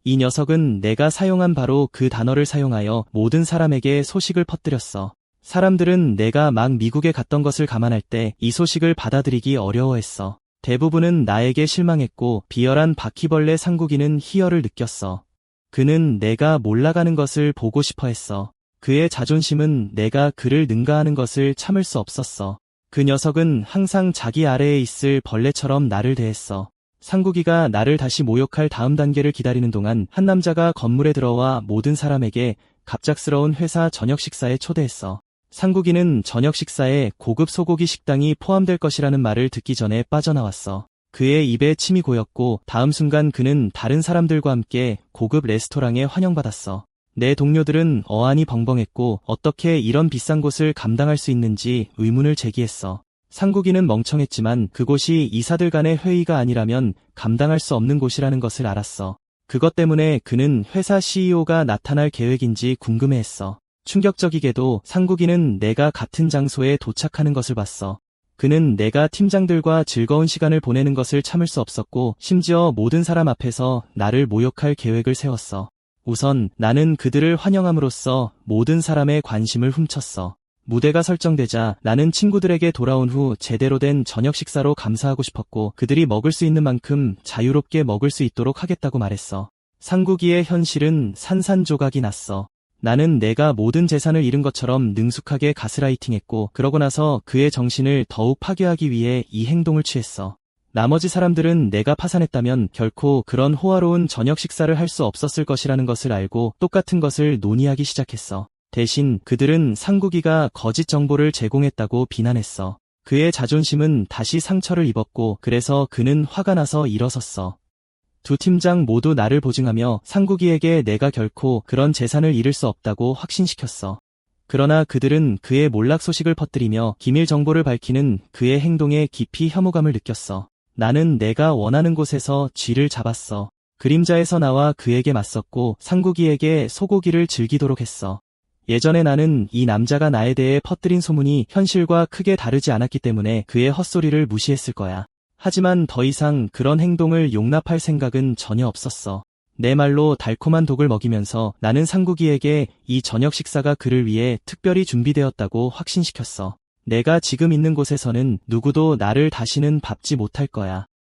이 녀석은 내가 사용한 바로 그 단어를 사용하여 모든 사람에게 소식을 퍼뜨렸어. 사람들은 내가 막 미국에 갔던 것을 감안할 때 이 소식을 받아들이기 어려워했어. 대부분은 나에게 실망했고 비열한 바퀴벌레 상국이는 희열을 느꼈어. 그는 내가 몰라가는 것을 보고 싶어 했어. 그의 자존심은 내가 그를 능가하는 것을 참을 수 없었어. 그 녀석은 항상 자기 아래에 있을 벌레처럼 나를 대했어. 상국이가 나를 다시 모욕할 다음 단계를 기다리는 동안 한 남자가 건물에 들어와 모든 사람에게 갑작스러운 회사 저녁 식사에 초대했어. 상국이는 저녁 식사에 고급 소고기 식당이 포함될 것이라는 말을 듣기 전에 빠져나왔어. 그의 입에 침이 고였고 다음 순간 그는 다른 사람들과 함께 고급 레스토랑에 환영받았어. 내 동료들은 어안이 벙벙했고 어떻게 이런 비싼 곳을 감당할 수 있는지 의문을 제기했어. 상국이는 멍청했지만 그곳이 이사들 간의 회의가 아니라면 감당할 수 없는 곳이라는 것을 알았어. 그것 때문에 그는 회사 CEO가 나타날 계획인지 궁금해했어. 충격적이게도 상국이는 내가 같은 장소에 도착하는 것을 봤어. 그는 내가 팀장들과 즐거운 시간을 보내는 것을 참을 수 없었고 심지어 모든 사람 앞에서 나를 모욕할 계획을 세웠어. 우선 나는 그들을 환영함으로써 모든 사람의 관심을 훔쳤어. 무대가 설정되자 나는 친구들에게 돌아온 후 제대로 된 저녁 식사로 감사하고 싶었고 그들이 먹을 수 있는 만큼 자유롭게 먹을 수 있도록 하겠다고 말했어. 상국이의 현실은 산산조각이 났어. 나는 내가 모든 재산을 잃은 것처럼 능숙하게 가스라이팅했고 그러고 나서 그의 정신을 더욱 파괴하기 위해 이 행동을 취했어. 나머지 사람들은 내가 파산했다면 결코 그런 호화로운 저녁 식사를 할 수 없었을 것이라는 것을 알고 똑같은 것을 논의하기 시작했어. 대신 그들은 상국이가 거짓 정보를 제공했다고 비난했어. 그의 자존심은 다시 상처를 입었고 그래서 그는 화가 나서 일어섰어. 두 팀장 모두 나를 보증하며 상국이에게 내가 결코 그런 재산을 잃을 수 없다고 확신시켰어. 그러나 그들은 그의 몰락 소식을 퍼뜨리며 기밀 정보를 밝히는 그의 행동에 깊이 혐오감을 느꼈어. 나는 내가 원하는 곳에서 쥐를 잡았어. 그림자에서 나와 그에게 맞섰고 상국이에게 소고기를 즐기도록 했어. 예전에 나는 이 남자가 나에 대해 퍼뜨린 소문이 현실과 크게 다르지 않았기 때문에 그의 헛소리를 무시했을 거야. 하지만 더 이상 그런 행동을 용납할 생각은 전혀 없었어. 내 말로 달콤한 독을 먹이면서 나는 상국이에게 이 저녁 식사가 그를 위해 특별히 준비되었다고 확신시켰어. 내가 지금 있는 곳에서는 누구도 나를 다시는 밟지 못할 거야.